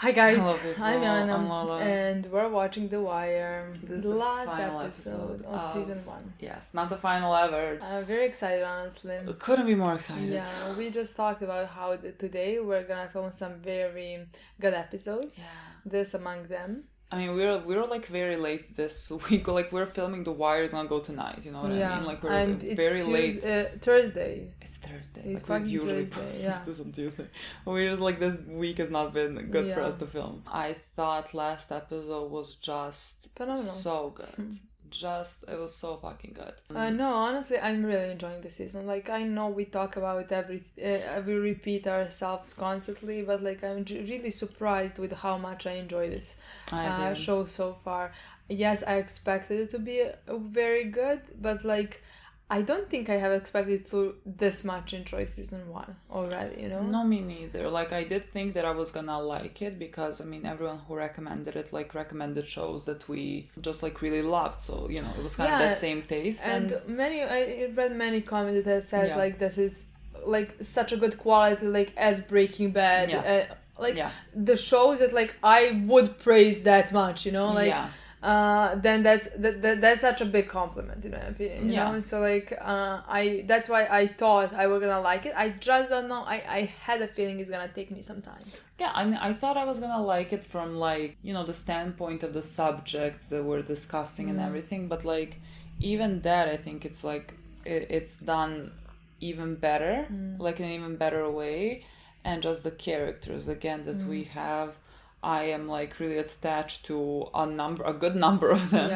Hi guys, Hello people, I'm I'm Milena, Lola. and we're watching The Wire, This is the the last final episode of season 1. Yes, not the final ever. I'm very excited, honestly. Couldn't be more excited. Yeah, we just talked about how today we're gonna film some very good episodes. Yeah. This among them. I mean, we were like very late this week. Like we're filming The Wire is gonna go tonight. You know what I mean? Like we're and very late. Thursday. It's Thursday. It's like we fucking usually Thursday. Yeah. this on Tuesday. We just like this week has not been good for Yeah. us to film. I thought last episode was just Phenomenal. so good. It was so fucking good. No, honestly, I'm really enjoying the season. Like, I know we talk about we repeat ourselves constantly, but like, I'm really surprised with how much I enjoy this show so far. Yes, I expected it to be very good, but like, I don't think I have expected to this much enjoy season 1 already, you know? No, me neither. Like, I did think that I was gonna like it because, I mean, everyone who recommended it, like, recommended shows that we just, like, really loved. So, you know, it was kind of that same taste. And I read many comments that says, like, this is, like, such a good quality, like, as Breaking Bad. The shows that, like, I would praise that much, you know? Like, then that's such a big compliment in my opinion, you know. And so like that's why I thought I were gonna like it. I just don't know. I had a feeling it's gonna take me some time. Yeah, I thought I was gonna like it from like, you know, the standpoint of the subjects that we're discussing and everything, but like even that, I think it's like it's done even better, like in an even better way. And just the characters again that we have, I am like really attached to a good number of them.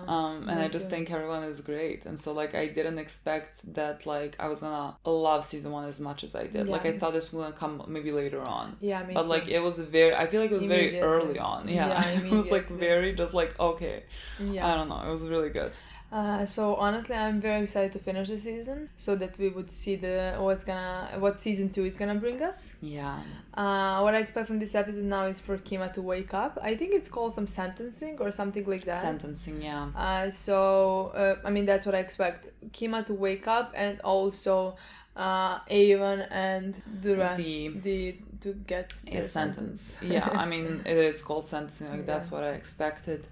And I just think everyone is great. And so like I didn't expect that like I was gonna love season 1 as much as I did. Like I thought this was gonna come maybe later on. But too. Like it was I feel like it was very early on. It was like very just like okay. I don't know. It was really good. So honestly, I'm very excited to finish the season so that we would see what season 2 is gonna bring us. What I expect from this episode now is for Kima to wake up. I think it's called some sentencing or something like that. Sentencing, yeah. I mean, that's what I expect. Kima to wake up, and also Avon and the rest to get a sentence. I mean, it is called sentencing. Like that's what I expected.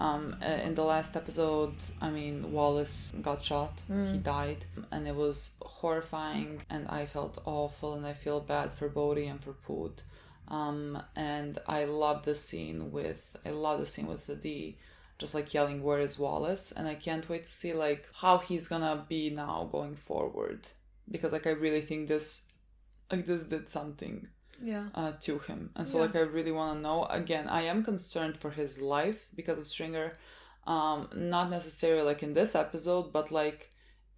In the last episode, I mean, Wallace got shot. He died, and it was horrifying, and I felt awful, and I feel bad for Bodhi and for Poot. And I love the scene with the just like yelling, "Where is Wallace?" And I can't wait to see like how he's gonna be now going forward, because like I really think this did something to him. And so like I really want to know. Again, I am concerned for his life because of Stringer, not necessarily like in this episode, but like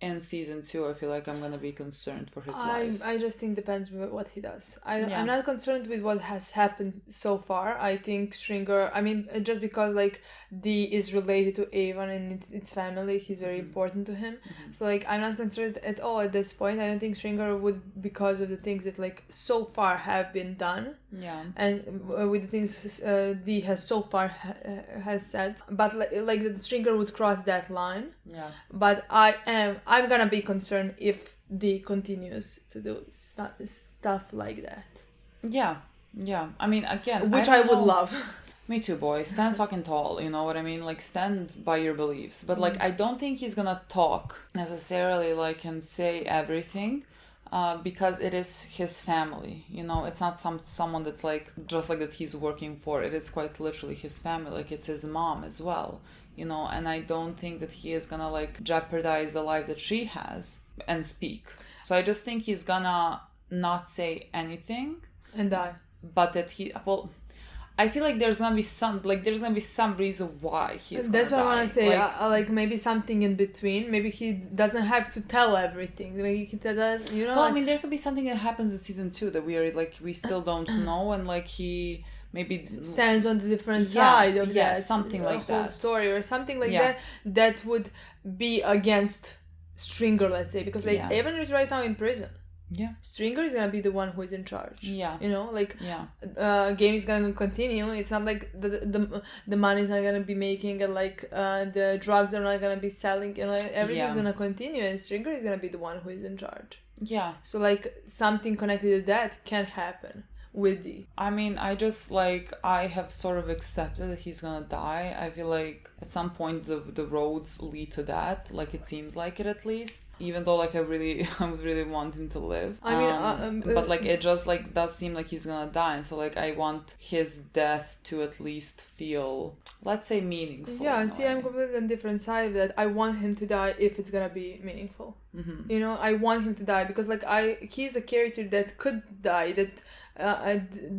in season 2 I feel like I'm gonna be concerned for his life. I just think depends with what he does. I'm not concerned with what has happened so far. I think Stringer, I mean, just because like Dee is related to Avon and its family, he's very important to him. So like I'm not concerned at all at this point. I don't think Stringer would, because of the things that like so far have been done and with the things Dee has so far has said, but like the Stringer would cross that line. But I'm gonna be concerned if Dee continues to do stuff like that. I mean, again, which I would love. Me too, boy. Stand fucking tall, you know what I mean? Like, stand by your beliefs. But like, I don't think he's gonna talk necessarily like and say everything, because it is his family, you know. It's not someone that's like just like that he's working for. It is quite literally his family. Like, it's his mom as well, you know. And I don't think that he is gonna like jeopardize the life that she has and speak. So I just think he's gonna not say anything and die. But that I feel like there's gonna be some reason why he's gonna That's what die. I want to say. Like maybe something in between. Maybe he doesn't have to tell everything. Maybe he can tell that, you know. Well, I mean, there could be something that happens in season 2 that we still don't know, and like he maybe stands on the different side of that, something like whole that story or something like that would be against Stringer, let's say, because like Evan is right now in prison. Stringer is gonna be the one who is in charge. You know, like game is gonna continue. It's not like the money is not gonna be making, and like the drugs are not gonna be selling, and like everything's gonna continue, and Stringer is gonna be the one who is in charge. So like something connected to that can happen, with Dee. I mean, I have sort of accepted that he's gonna die. I feel like at some point the roads lead to that. Like, it seems like it, at least. Even though, like, I would really want him to live. But, like, it just, like, does seem like he's gonna die. And so, like, I want his death to at least feel, let's say, meaningful. Yeah, see, I'm completely on different side of that. I want him to die if it's gonna be meaningful. Mm-hmm. You know, I want him to die because, like, he's a character that could die, that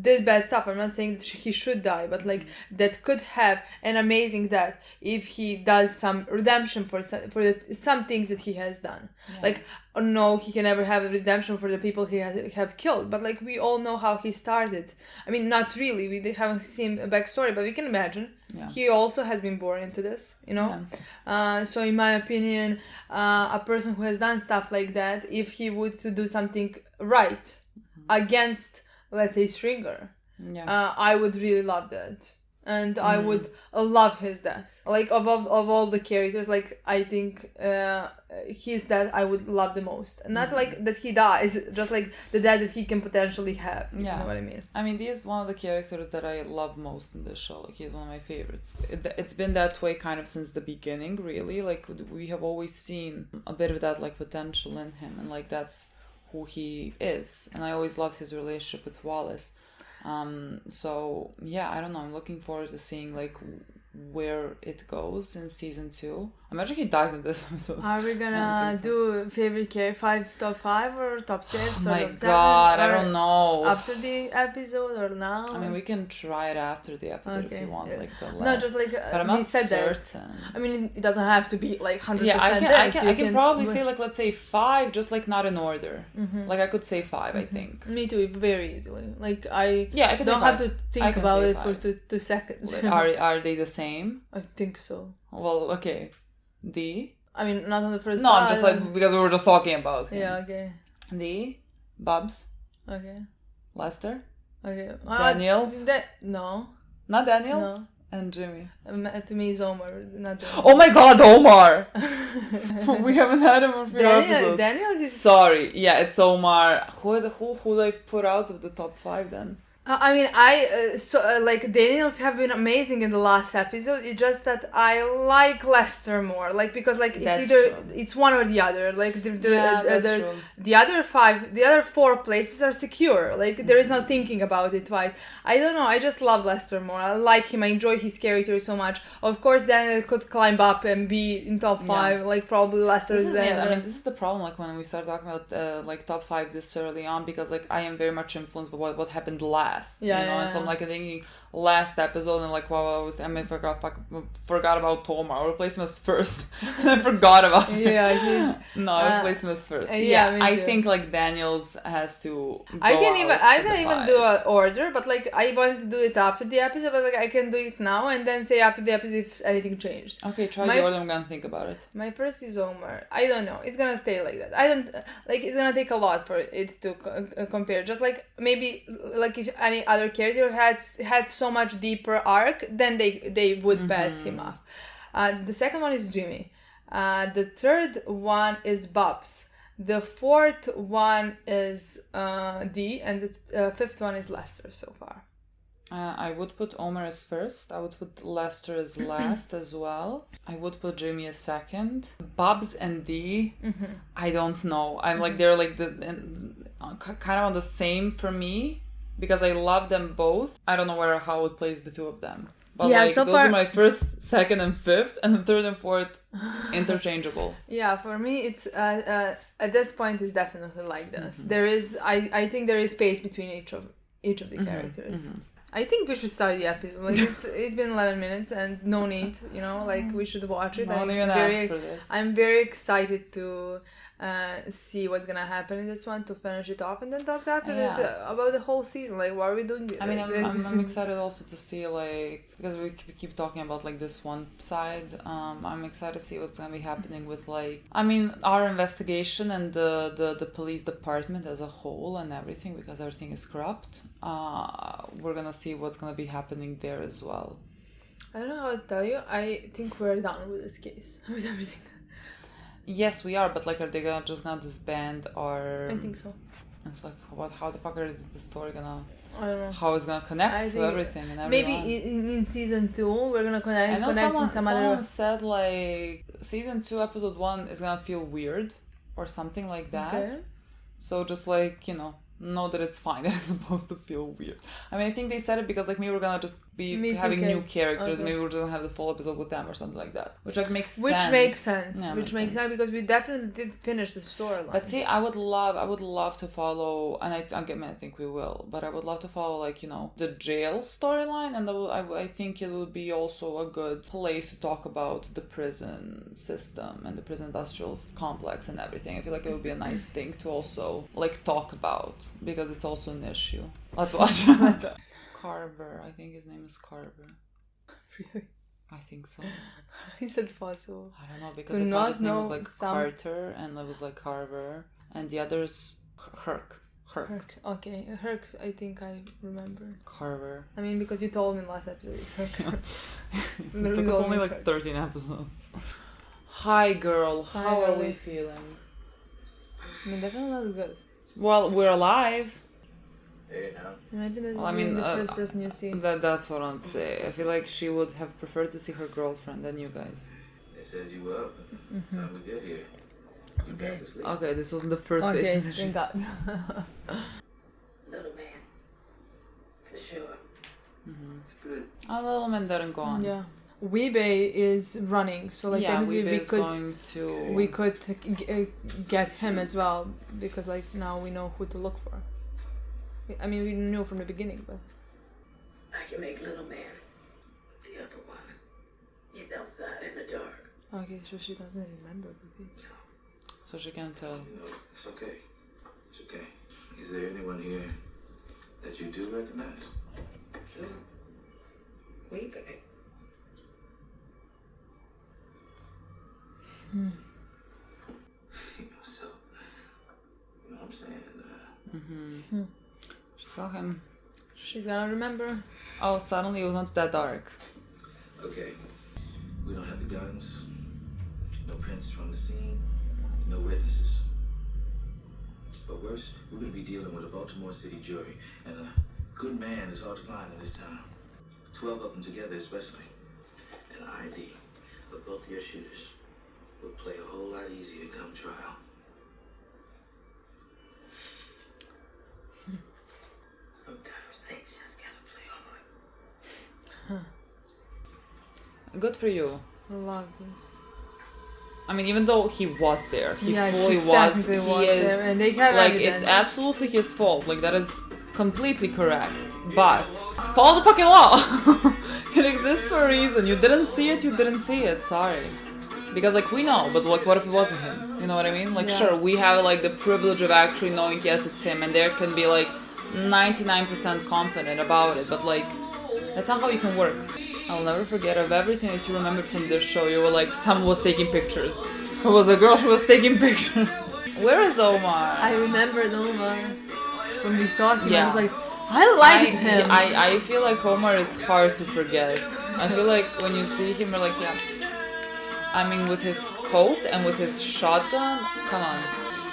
did bad stuff. I'm not saying that he should die, but, like, that could have an amazing death if he does some redemption for some things that he has done. Yeah. Like, no, he can never have a redemption for the people he have killed, but, like, we all know how he started. I mean, not really, we haven't seen a backstory, but we can imagine. Yeah. He also has been born into this, you know. Yeah. So in my opinion, a person who has done stuff like that, if he would to do something right against, let's say, Stringer, I would really love that. And I would love his death. Like, of all the characters, like, I think his death I would love the most. Not like that he dies, just like the death that he can potentially have. You know what I mean? I mean, he is one of the characters that I love most in this show. Like, he's one of my favorites. It's been that way kind of since the beginning, really. Like, we have always seen a bit of that, like, potential in him. And, like, that's who he is. And I always loved his relationship with Wallace. So yeah, I don't know, I'm looking forward to seeing, like, where it goes in season 2. Imagine he dies in this episode. Are we gonna do favorite character top 5 or top 6 or my top 7? God, I don't know. After the episode or now? I mean, we can try it after the episode if you want, like the last. No, just like but I'm not certain. I mean, it doesn't have to be like 100%. Yeah, I can probably say, like, let's say 5, just like not in order. Like, I could say 5, I think. Me too, very easily. Like, I can don't have to think about it for 2 seconds. Like, are they the same? I think so. Well, okay. D. I mean, not on the first. No, I'm just like, because we were just talking about him. Yeah, okay. D. Bubs. Okay. Lester. Okay. Daniels. No. Not Daniels. No. And Jimmy. To me, it's Omar, not Daniels. Oh my God, Omar! We haven't had him for a few episodes. Daniels is. Sorry, yeah, it's Omar. Who do I put out of the top 5 then? I mean, like, Daniels have been amazing in the last episode. It's just that I like Lester more, like, because, like, it's one or the other. Like, the other 4 places are secure. Like, there is no thinking about it twice. I don't know. I just love Lester more. I like him. I enjoy his character so much. Of course, Daniel could climb up and be in top 5. Like, probably Lester. I mean, this is the problem. Like, when we start talking about like top 5 this early on, because, like, I am very much influenced by what happened last. And so I'm like thinking last episode and like, wow, I forgot about Tom. I replaced him as first. I forgot about him. I replaced him as first. I think like Daniels has to. I can even do an order, but like I wanted to do it after the episode, but like I can do it now and then say after the episode if anything changed. Okay, try the order. I'm gonna think about it. My first is Omar. I don't know. It's gonna stay like that. I don't like. It's gonna take a lot for it to compare. Just like maybe like if any other character had so much deeper arc, then they would pass him off. The second one is Jimmy. The third one is Bubs. The fourth one is D, and the fifth one is Lester so far. I would put Omar as first. I would put Lester as last as well. I would put Jimmy as second. Bubs and D, I don't know. I'm like, they're like kind of on the same for me because I love them both. I don't know how I would place the two of them. But yeah, like, so those are my first, second, and fifth, and the third and fourth interchangeable. Yeah, for me, it's at this point, it's definitely like this. There is, I think there is space between each of the characters. I think we should start the episode. Like it's been 11 minutes and no need, like we should watch it. I'm very excited to see what's gonna happen in this one, to finish it off and then talk after about the whole season. Like, what are we doing? I mean, I'm excited also to see, like, because we keep talking about like this one side. I'm excited to see what's gonna be happening with, like, I mean, our investigation and the police department as a whole and everything, because everything is corrupt. We're gonna see what's gonna be happening there as well. I don't know how to tell you. I think we're done with this case, with everything. Yes, we are, but like, are they just gonna disband or? I think so. It's like, how the fuck is the story gonna I don't know how it's gonna connect to everything and everyone. Maybe in season 2 we're gonna connect. I know someone other... said like season 2 episode 1 is gonna feel weird or something like that. Okay. So just like, you know that it's fine, that it's supposed to feel weird. I mean, I think they said it because like maybe we're gonna just be having new characters. Okay. Maybe we're just gonna have the full episode with them or something like that, which like makes sense. Yeah, makes sense because we definitely did finish the storyline. But see, I would love to follow, and I think we will, but I would love to follow like, the jail storyline, and I think it would be also a good place to talk about the prison system and the prison industrial complex and everything. I feel like it would be a nice thing to also like talk about, because it's also an issue. Let's watch. Carver, I think his name is Carver. Really? I think so. He said fossil. I don't know, because I thought his name was like Carter, and it was like Carver, and the other's Herc. Okay, Herc, I think I remember. Carver. I mean, because you told me last episode it's Herc. It took us only like 13 episodes. Hi girl, how are we feeling? I mean, definitely not good. Well, we're alive. Hey, now. Imagine that the first person you see. That's what I'd say. I feel like she would have preferred to see her girlfriend than you guys. They said you were up. Time we get here. Okay, this wasn't the first face. Thank God. Little man. For sure. It's good. A little man didn't go on. Yeah. Weebay is running, so like technically we could get him as well, because like now we know who to look for. I mean, we knew from the beginning, but I can make little man. The other one, he's outside in the dark. Okay, so she doesn't remember. So she can't tell. It's okay. It's okay. Is there anyone here that you do recognize? Sure. Weebay. So, you know what I'm saying? She saw him. She's gonna remember. Oh, suddenly it was not that dark. Okay. We don't have the guns. No prints from the scene. No witnesses. But worse, we're gonna be dealing with a Baltimore City jury, and a good man is hard to find in this town. 12 of them together especially. An ID of both your shooters would play a whole lot easier come trial. Sometimes things just gotta play hard. Good for you. Love this. I mean, even though he was there, he fully he was. He was is there, and they have like evidence. It's absolutely his fault. Like that is completely correct. But follow the fucking law. It exists for a reason. You didn't see it. You didn't see it. Sorry. Because like we know, but like what if it wasn't him? You know what I mean? Like sure, we have like the privilege of actually knowing yes it's him, and there can be like 99% confident about it, but like that's not how you can work. I'll never forget of everything that you remembered from this show. You were like, someone was taking pictures. It was a girl, she was taking pictures. Where is Omar? I remembered Omar from these talking. I was like, I liked him. I feel like Omar is hard to forget. I feel like when you see him, you're like, yeah. I mean, with his coat and with his shotgun, come on.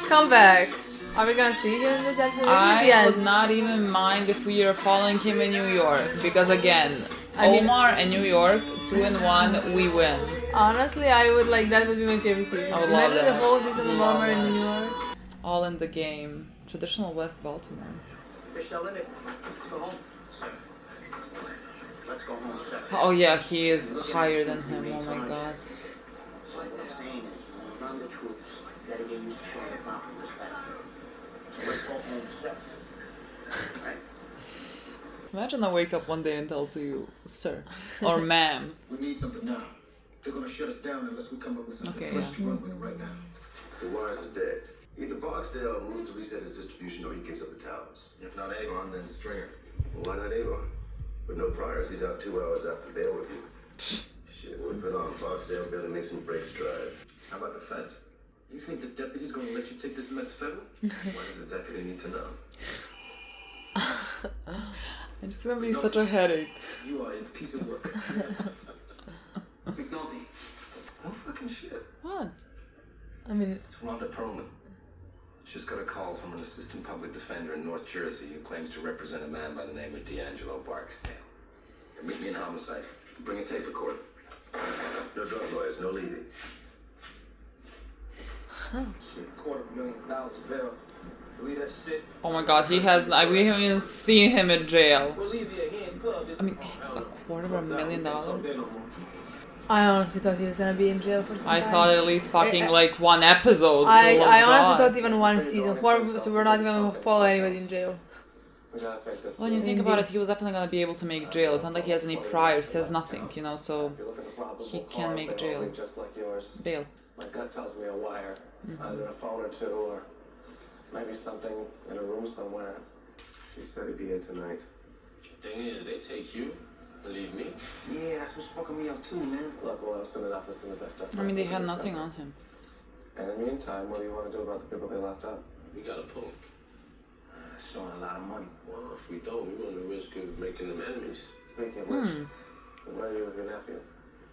Come back. Are we gonna see him in this episode? I would not even mind if we are following him in New York, because again, Omar and New York, 2 in 1, we win. Honestly, I would like that would be my favorite season. I would love that. The whole season of Omar in New York. All in the game. Traditional West Baltimore. Let's go home, sir. Let's go home, sir. Oh yeah, he is higher than him. Oh my god. So what I'm saying is, when we're around the troops, you gotta get used to showing the proper respect. So let's go home, sir. Right? Imagine I wake up one day and tell to you, sir, or ma'am. We need something now. They're gonna shut us down unless we come up with something fresh to run with right now. The wires are dead. Either Barksdale moves to reset his distribution or he gives up the towers. If not Avon, then Stringer. Well, why not Avon? With no priors, he's out 2 hours after bail review. Shit, we'll put on Barksdale, barely make some breaks drive. How about the feds? You think the deputy's gonna let you take this mess federal? Why does the deputy need to know? It's gonna be such a headache. You are a piece of work. McNulty. No fucking shit. What? I mean, It's Rhonda Perlman. Just got a call from an assistant public defender in North Jersey who claims to represent a man by the name of D'Angelo Barksdale. Meet me in homicide. Bring a tape recorder. No drug lawyers, no leaving. Shit, $250,000 bail. Believe that shit? Oh my god, he has. We haven't even seen him in jail. We'll leave you here in club. I mean, $250,000. I honestly thought he was gonna be in jail for some I time. thought at least fucking like one episode. I honestly thought even one season. So we're not even gonna follow anybody in jail. When you think about it, he was definitely gonna be able to make jail. It's not like he has any priors, he has nothing, you know, so he can make jail. Bail. My gut tells me a wire, either a phone or two, or maybe something in a room somewhere. He said he'd be here tonight. Thing is, they take you. Believe me. Yeah, that's what's fucking me up too, man. Look, well, I'll send it off as soon as I start. I mean, they had nothing on him. In the meantime, what do you want to do about the people they locked up? We gotta pull them. Showing a lot of money. Well, if we don't, we run the risk of making them enemies. Speaking of which, where are you with your nephew?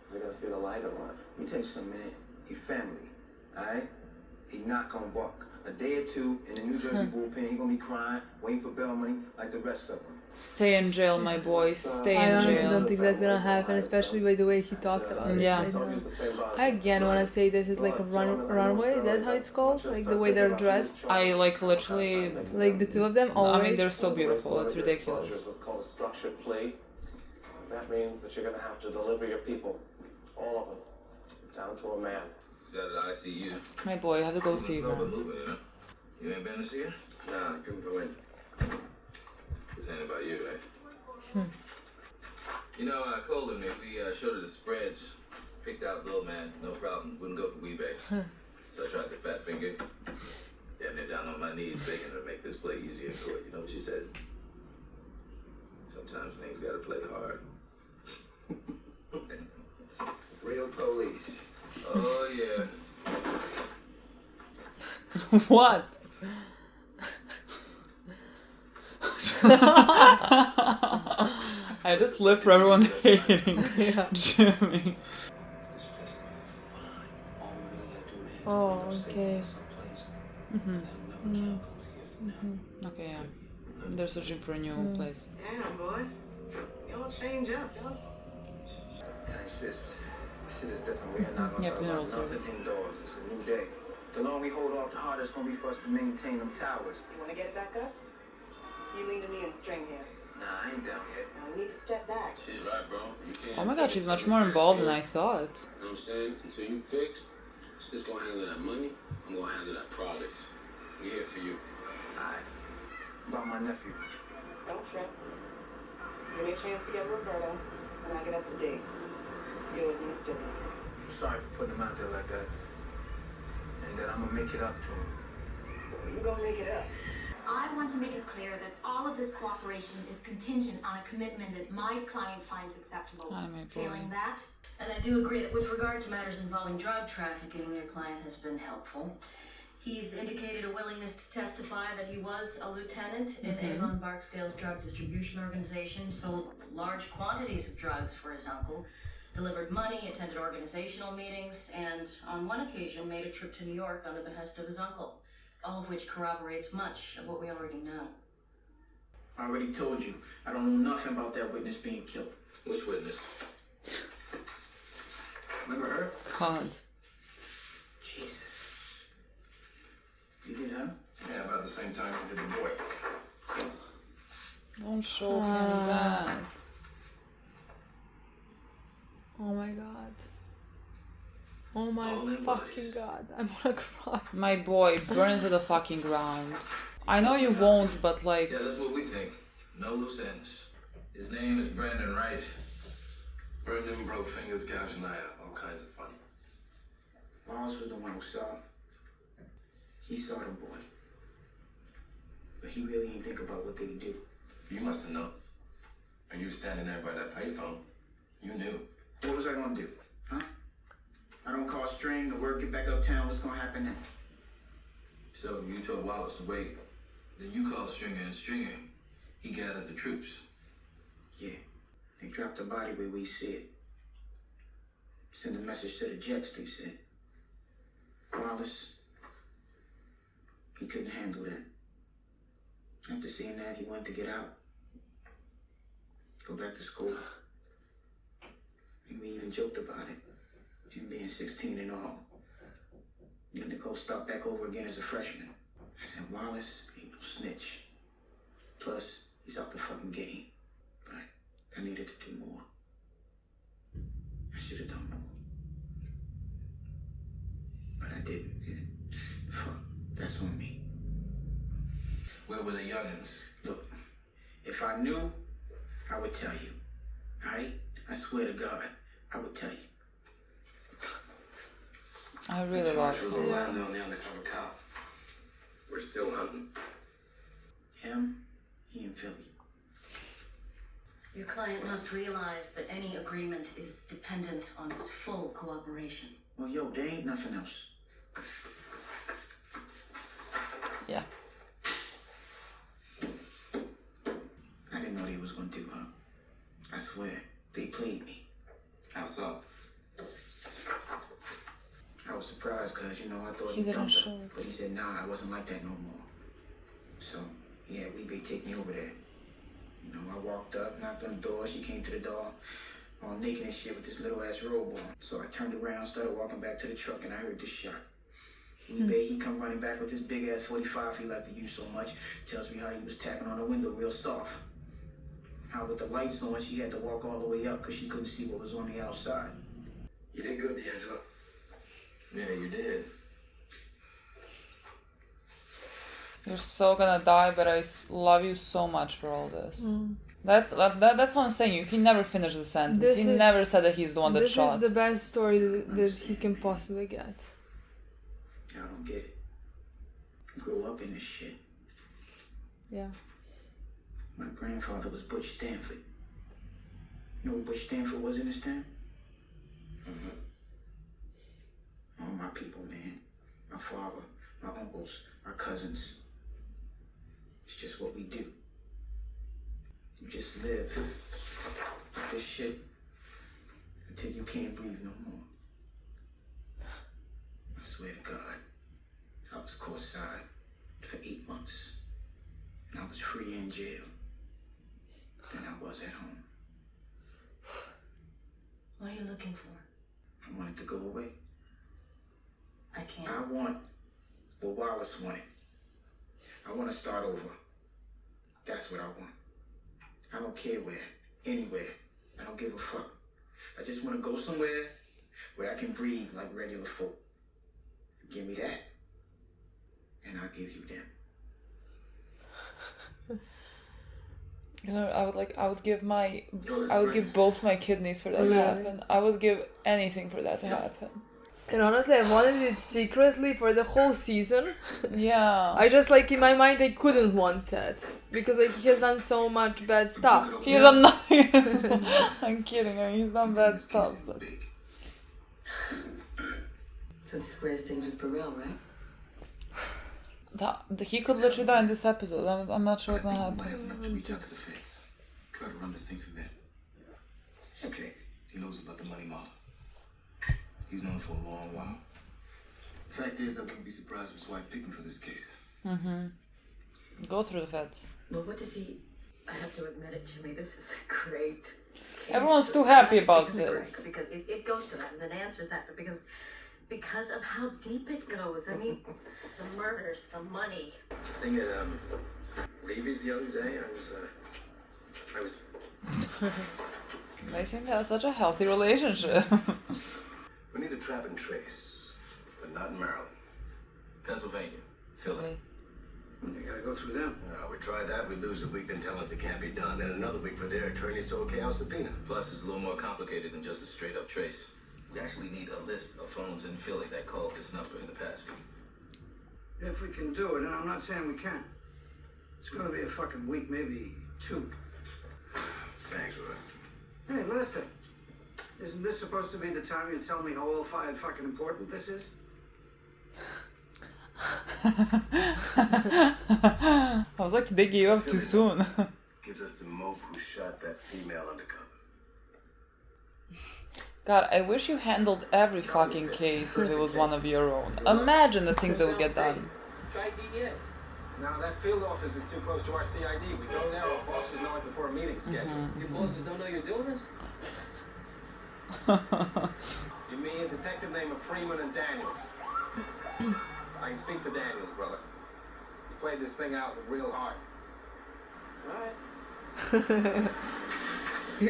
Is he gonna see the light or what? Let me tell you something, man. He family, alright? He not gonna buck. A day or two in the New Jersey bullpen, he gonna be crying, waiting for bail money like the rest of them. Stay in jail, my boy. Stay I in honestly jail. don't think that's gonna happen, especially by the way he talked about it Yeah. right now. I again want to say this is like a runway. Is that how it's called? Like the way they're dressed. I like literally. Like the two of them always. I mean, they're so beautiful. It's ridiculous. What's called a structured plea. That means that you're gonna have to deliver your people, all of them, down to a man. Is that at ICU? My boy, I had to go see Slow but her. moving, you know? You ain't been to see her? Nah, I couldn't go in. This ain't about you, right? You know, Cole and me, we showed her the spreads. Picked out little man, no problem. Wouldn't go for WeBay. So I tried to fat finger. Damn near down on my knees, begging her to make this play easier for her. You know what she said? Sometimes things gotta play hard. Real police. Oh, yeah. What? I just live for everyone hating Jimmy. Oh, okay. Okay, yeah. They're searching for a new place. Damn, boy. Y'all change up, y'all. Thanks, this shit is different. We're not gonna Yeah, talk funeral about nothing service. indoors. It's a new day. The longer we hold off, the harder it's gonna be for us to maintain them towers. You wanna get back up? You lean to me and string here. Nah, I ain't down yet. Now you need to step back. She's right, bro. You can't. Oh my god, she's much more involved than I thought. You know what I'm saying? Until you fix, she's gonna handle that money. I'm gonna handle that product. We here for you. Alright. About my nephew. Don't trip. Give me a chance to get Roberto, and I get up to date. Do what needs to be. I'm sorry for putting him out there like that. And that I'm gonna make it up to him. You gonna make it up. I want to make it clear that all of this cooperation is contingent on a commitment that my client finds acceptable. Hi, my boy. Failing that, And I do agree that with regard to matters involving drug trafficking, your client has been helpful. He's indicated a willingness to testify that he was a lieutenant in Avon Barksdale's drug distribution organization, sold large quantities of drugs for his uncle, delivered money, attended organizational meetings, and on one occasion made a trip to New York on the behest of his uncle, all of which corroborates much of what we already know. I already told you, I don't know nothing about that witness being killed. Which witness? Remember her? God. Jesus. You did her? Yeah, about the same time you did the boy. Don't show him that. Oh my god. Oh my All them fucking bodies. god. I'm gonna cry. My boy, burn to the fucking ground. I know you won't, but like... Yeah, that's what we think. No loose ends. His name is Brandon Wright. Burned him, broke fingers, gouged an eye out. All kinds of fun. Miles was the one who saw him. He saw the boy. But he really ain't think about what they do. You must have known. And you were standing there by that payphone. You knew. What was I gonna do? Huh? I don't call String, the word get back uptown, what's gonna happen then? So you told Wallace to wait. Then you called Stringer, and Stringer, he gathered the troops. Yeah. They dropped the body where we see it. Send a message to the Jets, they said. Wallace, He couldn't handle that. After seeing that, he wanted to get out. Go back to school. And we even joked about it. Him being 16 and all. Getting to go start back over again as a freshman. I said, Wallace ain't no snitch. Plus, he's out the fucking game. But I needed to do more. I should have done more. But I didn't. And fuck, that's on me. Where were the youngins? Look, if I knew, I would tell you. Alright? I swear to God, I would tell you. I really like it. Yeah. On the undercover cop. We're still hunting. Him, he in Philly. Your client must realize that any agreement is dependent on his full cooperation. Well, yo, there ain't nothing else. Yeah. I didn't know they was gonna do, huh? I swear, they played me. How so? I was surprised because, you know, I thought He he didn't dumped show her. it. But he said, nah, I wasn't like that no more. So, yeah, we take me over there. You know, I walked up, knocked on the door. She came to the door, all naked and shit with this little ass robe on. So I turned around, started walking back to the truck, and I heard this shot. He come running back with this big ass 45 he liked to use so much. Tells me how he was tapping on the window real soft. How with the lights on, she had to walk all the way up because she couldn't see what was on the outside. You did good, D'Angelo. Yeah, you did. You're so gonna die, but I love you so much for all this. That's what I'm saying. He never finished the sentence. He never said that he's the one that shot. This is the best story that he can possibly get. I don't get it. Grew up in this shit. Yeah. My grandfather was Butch Stanford. You know what Butch Stanford was in this town? Mm-hmm. All my people, man. My father, my uncles, our cousins. It's just what we do. You just live this shit until you can't breathe no more. I swear to God, I was courtside for 8 months. And I was free in jail. Than I was at home. What are you looking for? I wanted to go away. I can't. I want what Wallace wanted. I want to start over. That's what I want. I don't care where, anywhere. I don't give a fuck. I just want to go somewhere where I can breathe like regular folk. Give me that, and I'll give you them. You know, I would give both my kidneys for that to happen. I would give anything for that to happen. And honestly, I wanted it secretly for the whole season. Yeah. I just, like, in my mind, I couldn't want that. Because, like, he has done so much bad stuff. He's done nothing. I'm kidding. I mean, he's done bad stuff. But... So this is where things with Burrell, right? He could literally die in this episode. I'm not sure what's gonna happen. Might have enough to reach out to the feds. Try to run this thing through them. Cedric. He knows about the money model. He's known for a long while. Fact is, I wouldn't be surprised if his wife picked him for this case. Mm-hmm. Go through the feds. Well, what does he... I have to admit it, Jimmy, this is a great case. Everyone's too happy about this. Because it goes to that, and it answers that, but because of how deep it goes. I mean, the murders, the money. Thing at Levy's the other day, I was They seem to have such a healthy relationship. We need a trap and trace, but not in Maryland. Pennsylvania, Philly. You gotta go through them. We try that, we lose a week, then tell us it can't be done. Then another week for their attorneys to okay our subpoena. Plus, it's a little more complicated than just a straight-up trace. We actually need a list of phones in Philly that called this number in the past week. If we can do it, and I'm not saying we can't. It's gonna be a fucking week, maybe 2. Thanks, Roy. Hey, listen. Isn't this supposed to be the time you tell me how all-fired fucking important this is? I was like, they gave up too soon. Gives us the mope who shot that female undercover. God, I wish you handled every fucking case if it was one of your own. Imagine the things that would get done. Try ID yet? No, that field office is too close to our CID. We go there, our bosses know it before a meeting's scheduled. Your bosses don't know you're doing this? You mean a detective named Freeman and Daniels? I can speak for Daniels, brother. He's played this thing out real hard. Alright.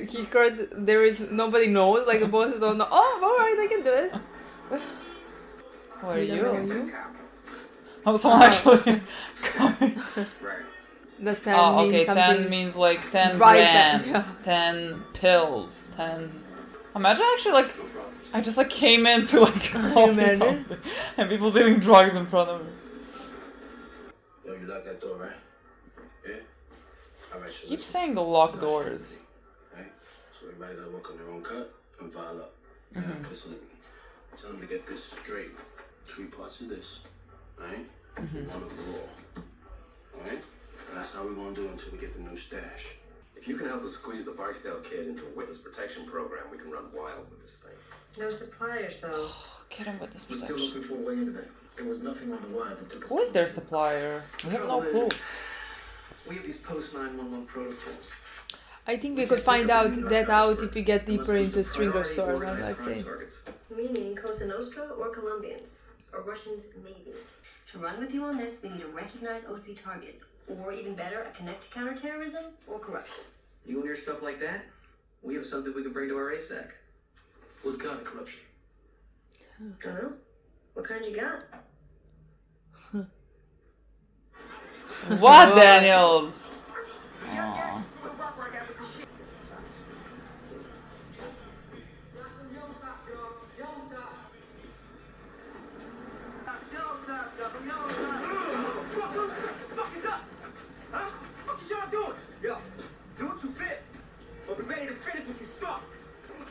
He heard there is nobody knows, like the bosses don't know. Oh, alright, I can do it. Who are you? You? Oh, someone actually coming. Does 10 Oh, mean okay, something? 10 means like 10 Right grams, 10 pills, 10... Imagine actually like, I just like came into like a coffee something, and people dealing drugs in front of me. Yo, you lock that door, right? Yeah? Alright, so Keep saying the locked doors. Right? So everybody gotta walk on their own cut and file up. Mhm. Listen to me. Tell them to get this straight. 3 parts of this. Right? Mhm. 1 of raw. Alright? And that's how we're gonna do until we get the new stash. If you can help us squeeze the Barksdale kid into a witness protection program, we can run wild with this thing. No suppliers, though. Get him with this We're still protection. looking for a way into that. There was nothing on the wire that took us. Who is their supplier? We have no clue. We have these post-911 protocols. I think we could find out if we get deeper into Stringer store, let's say. Meaning Cosa Nostra or Colombians, or Russians maybe. To run with you on this, we need a recognized OC target, or even better, a connect to counterterrorism or corruption. You and your stuff like that? We have something we can bring to our ASAC. What kind of corruption? Don't know. What kind you got? What, Daniels? Aww.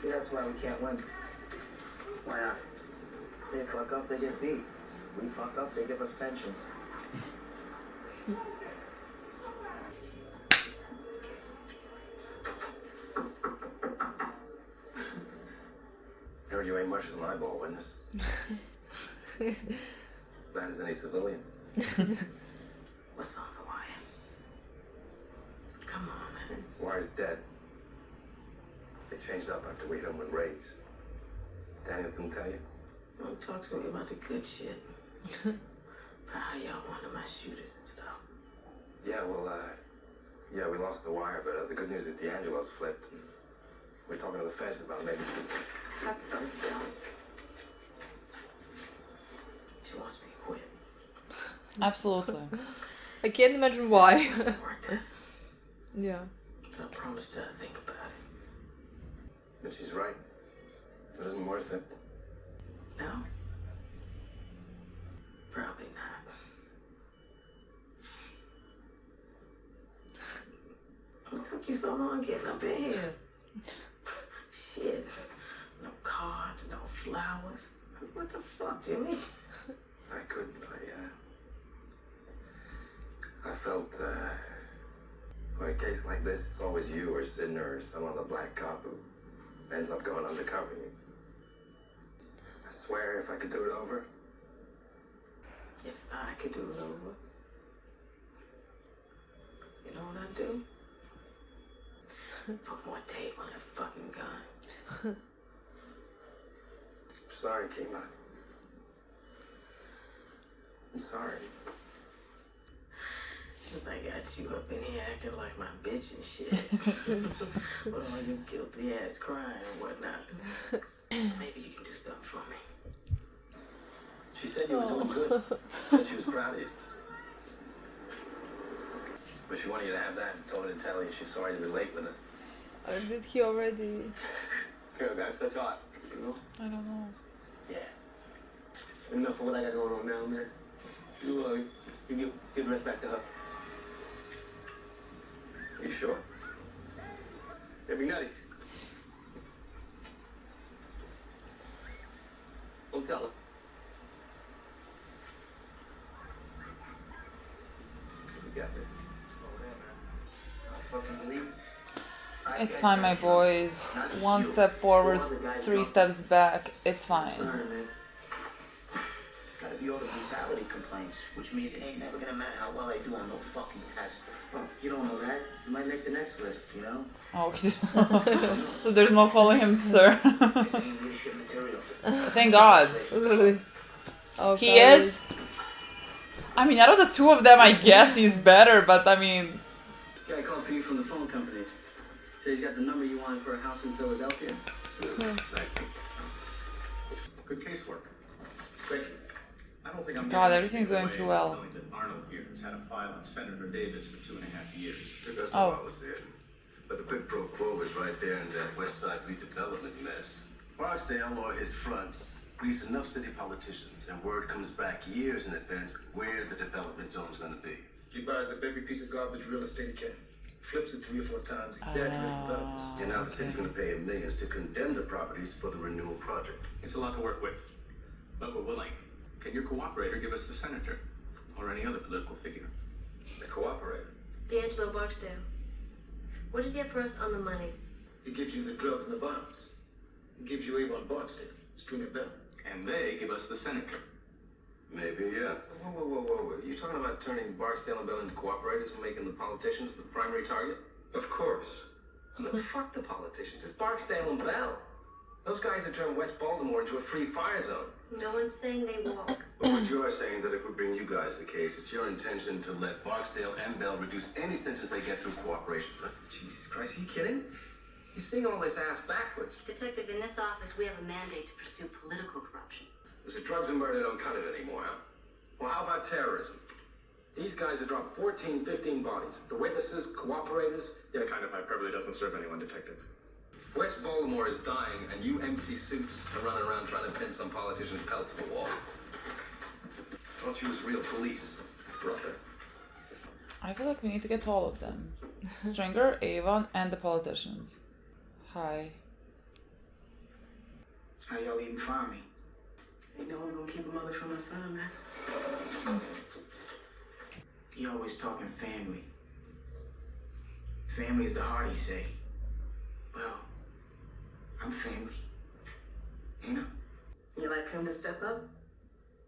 See, that's why we can't win. Why not? They fuck up, they get beat. We fuck up, they give us pensions. Heard you ain't much as an eyeball witness. Bad as any civilian. What's on the wire? Come on, man. Wire's dead. They changed up after we hit him with raids. Daniels didn't tell you? Don't talk to me about the good shit. About how y'all wanted my shooters and stuff. Yeah, well, yeah, we lost the wire, but the good news is D'Angelo's flipped. And we're talking to the feds about maybe... She wants me to quit. Absolutely. I can't imagine why. Yeah. So I promised her I'd think about it. But she's right. It isn't worth it. No? Probably not. What took you so long getting up in here? Shit. No cards, no flowers. What the fuck, Jimmy? I couldn't. I felt, for a case like this, it's always you or Sidner or some other black cop who ends up going undercover. I swear if I could do it over. If I could do it over, you know what I'd do? Put more tape on that fucking gun. Sorry, Kima. I'm sorry. Since I got you up in here acting like my bitch and shit. With all your guilty ass crying and whatnot. Maybe you can do something for me. She said you were doing good. Said she was proud of you. But she wanted you to have that and told her to tell you she's sorry to be late with it. Did he already? Girl, that's such hot, you know? I don't know. Yeah. Enough of what I got going on now, man. You give the rest back to her. You sure? It'd be nutty. Don't tell her. You got me. I fucking believe. It's fine, my boys. 1 step forward, 3 steps back. It's fine. Gotta be all the brutality complaints, which means it ain't never gonna matter how well I do on no fucking test. Well, you don't know that. You might make the next list, you know? Oh, so there's no calling him sir. This ain't leadership material. Thank God. Literally. Oh, He is. I mean, out of the two of them, I guess he's better, but I mean. Guy called for you from the phone company. Said he's got the number you wanted for a house in Philadelphia. Good casework. Thank you. I don't think I'm God, everything's going too well. knowing that Arnold here has had a file on Senator Davis for 2.5 years. That's what I was saying. But the quid pro quo was right there in that West Side redevelopment mess. Barksdale or his fronts grease enough city politicians, and word comes back years in advance where the development zone's gonna be. He buys up every piece of garbage real estate he can. Flips it 3 or 4 times, exaggerating values. And now the city's gonna pay him millions to condemn the properties for the renewal project. It's a lot to work with, but we're willing. Can your cooperator give us the senator or any other political figure? The cooperator. D'Angelo Barksdale. What does he have for us on the money? He gives you the drugs and the violence. He gives you Avon Barksdale, Stringer Bell. And they give us the senator. Maybe, yeah. Whoa. You talking about turning Barksdale and Bell into cooperators and making the politicians the primary target? Of course. Fuck the politicians. It's Barksdale and Bell. Those guys have turned West Baltimore into a free fire zone. No one's saying they won't. But what you are saying is that if we bring you guys the case, it's your intention to let Barksdale and Bell reduce any sentence they get through cooperation, right? Jesus Christ, are you kidding? You're seeing all this ass backwards. Detective, in this office, we have a mandate to pursue political corruption. So drugs and murder don't cut it anymore, huh? Well, how about terrorism? These guys have dropped 14, 15 bodies. The witnesses, cooperators, That kind of hyperbole doesn't serve anyone, Detective. West Baltimore is dying, and you empty suits are running around trying to pin some politician's pelt to the wall. Thought you was real police, brother. I feel like we need to get to all of them. Stringer, Avon, and the politicians. Hi. How y'all even find me? You know I'm gonna keep a mother from my son, man. You always talking family. Family is the Hardy say. Well, I'm family. Ain't I? You like for him to step up?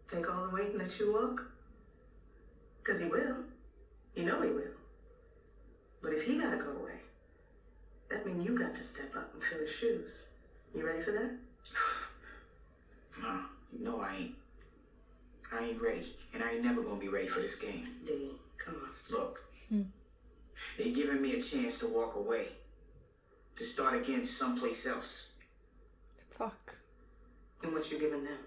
Take all the weight and let you walk? Because he will. You know he will. But if he gotta go away, that means you got to step up and fill his shoes. You ready for that? Ma, you know I ain't. I ain't ready. And I ain't never gonna be ready for this game. D, come on. Look. They giving me a chance to walk away. To start again someplace else. Fuck. And what you giving them?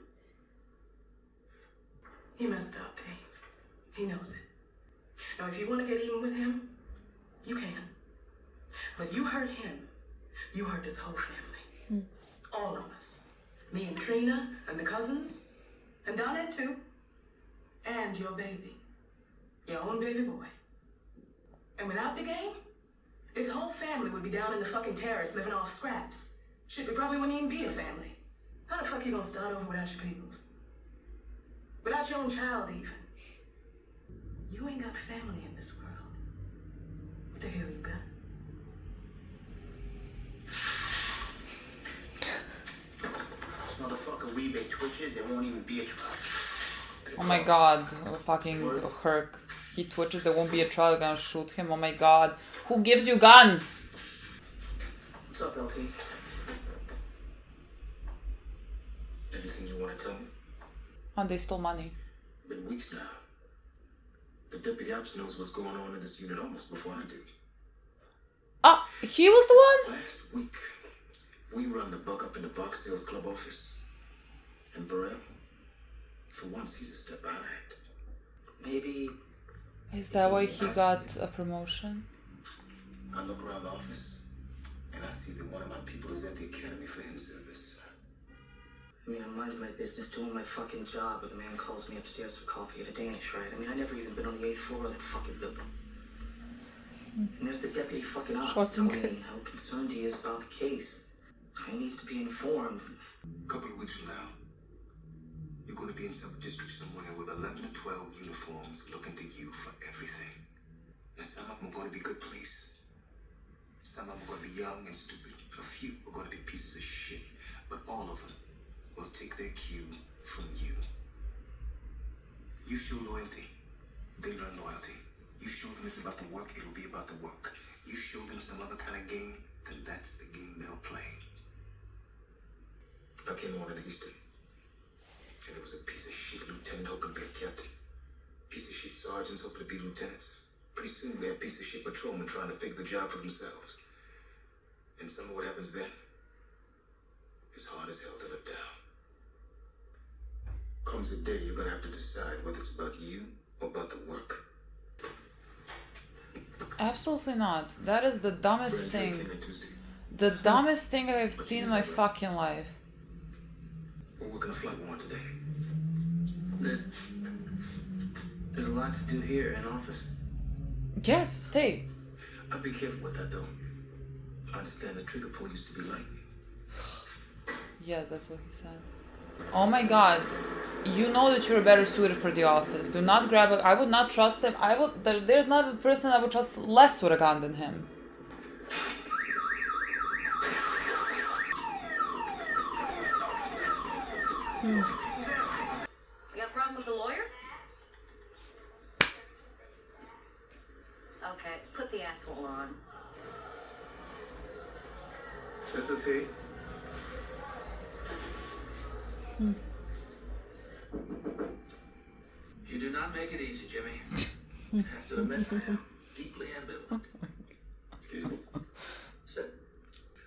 He messed up, Dave. He knows it. Now, if you want to get even with him, you can. But you hurt him. You hurt this whole family. All of us. Me and Trina and the cousins. And Donette, too. And your baby. Your own baby boy. And without the game, this whole family would be down in the fucking terrace living off scraps. Shit, we probably wouldn't even be a family. How the fuck you gonna start over without your peoples? Without your own child, even. You ain't got family in this world. What the hell you got? This motherfucker rebate twitches, there won't even be a trial. Oh my god, fucking Herc. He twitches, there won't be a trial, you're gonna shoot him, oh my god. Who gives you guns? What's up, LT? Anything you want to tell me? And they stole money. Been weeks now. The deputy ops knows what's going on in this unit almost before I do. Ah, he was the one? Last week, we run the buck up in the Barksdale's club office. And Burrell, for once, he's a step behind. Maybe... Is that why he got a promotion? I look around the office, and I see that one of my people is at the academy for him service. I mean, I'm minding my business, doing my fucking job, but the man calls me upstairs for coffee at a Danish, right? I mean, I never even been on the 8th floor of that fucking building. And there's the deputy fucking ops telling me how concerned he is about the case. He needs to be informed. A couple of weeks from now, you're going to be in some district somewhere with 11 or 12 uniforms looking to you for everything. And some of them are going to be good police. Some of them are going to be young and stupid. A few are going to be pieces of shit. But all of them will take their cue from you. You show loyalty, they learn loyalty. You show them it's about the work, it'll be about the work. You show them some other kind of game, then that's the game they'll play. I came on in Houston, and there was a piece of shit lieutenant hoping to be a captain. Piece of shit sergeants hoping to be lieutenants. Pretty soon we have piece of shit patrolmen trying to figure the job for themselves. And some of what happens then is hard as hell to live down. Comes a day you're gonna have to decide whether it's about you or about the work. Absolutely not. That is the dumbest thing. The dumbest thing I have seen in my fucking life. We're working a flight warrant today. There's a lot to do here in office. Yes, stay. I'd be careful with that though. I understand the trigger pull used to be light. Yes, that's what he said. Oh my god. You know that you're better suited for the office. Do not grab it. I would not trust him. There's not a person I would trust less with a gun than him. You got a problem with the lawyer? Okay, put the asshole on. This is he. You do not make it easy, Jimmy. I have to admit, I am deeply ambivalent. Excuse me. Sit.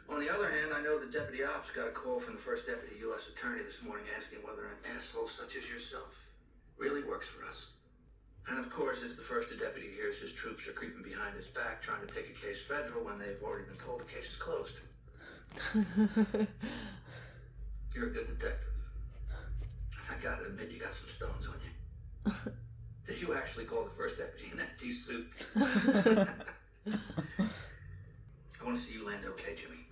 On the other hand, I know the deputy ops got a call from the first deputy U.S. attorney this morning asking whether an asshole such as yourself really works for us. And of course, it's the first the deputy hears his troops are creeping behind his back trying to take a case federal when they've already been told the case is closed. You're a good detective. I gotta admit, you got some stones on you. Did you actually call the first deputy in that T-suit? I want to see you land okay, Jimmy.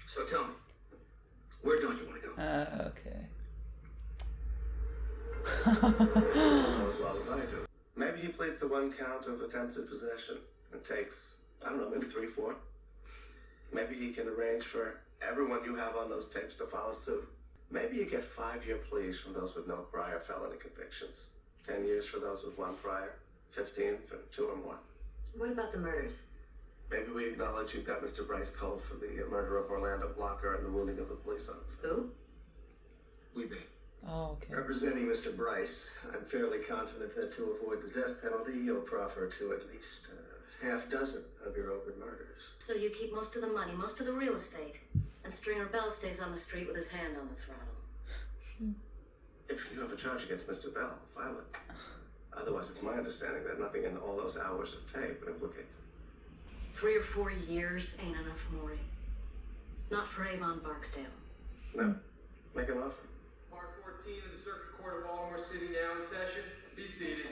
So tell me, where don't you want to go? Okay. As well as I do. Maybe he pleads to one count of attempted possession. It takes, I don't know, maybe 3, 4. Maybe he can arrange for everyone you have on those tapes to follow suit. Maybe you get 5-year pleas from those with no prior felony convictions. 10 years for those with 1 prior. 15 for 2 or more. What about the murders? Maybe we acknowledge you've got Mr. Bryce cold for the murder of Orlando Blocker and the wounding of the police officer. Who? We be. Oh, okay. Representing Mr. Bryce, I'm fairly confident that to avoid the death penalty, you'll proffer to at least half dozen of your open murders. So you keep most of the money, most of the real estate, and Stringer Bell stays on the street with his hand on the throttle. If you have a charge against Mr. Bell, file it. Otherwise, it's my understanding that nothing in all those hours of tape would implicate him. 3 or 4 years ain't enough, Maury. Not for Avon Barksdale. No. Make an offer. Part 14 of the Circuit Court of Baltimore City now in session. Be seated.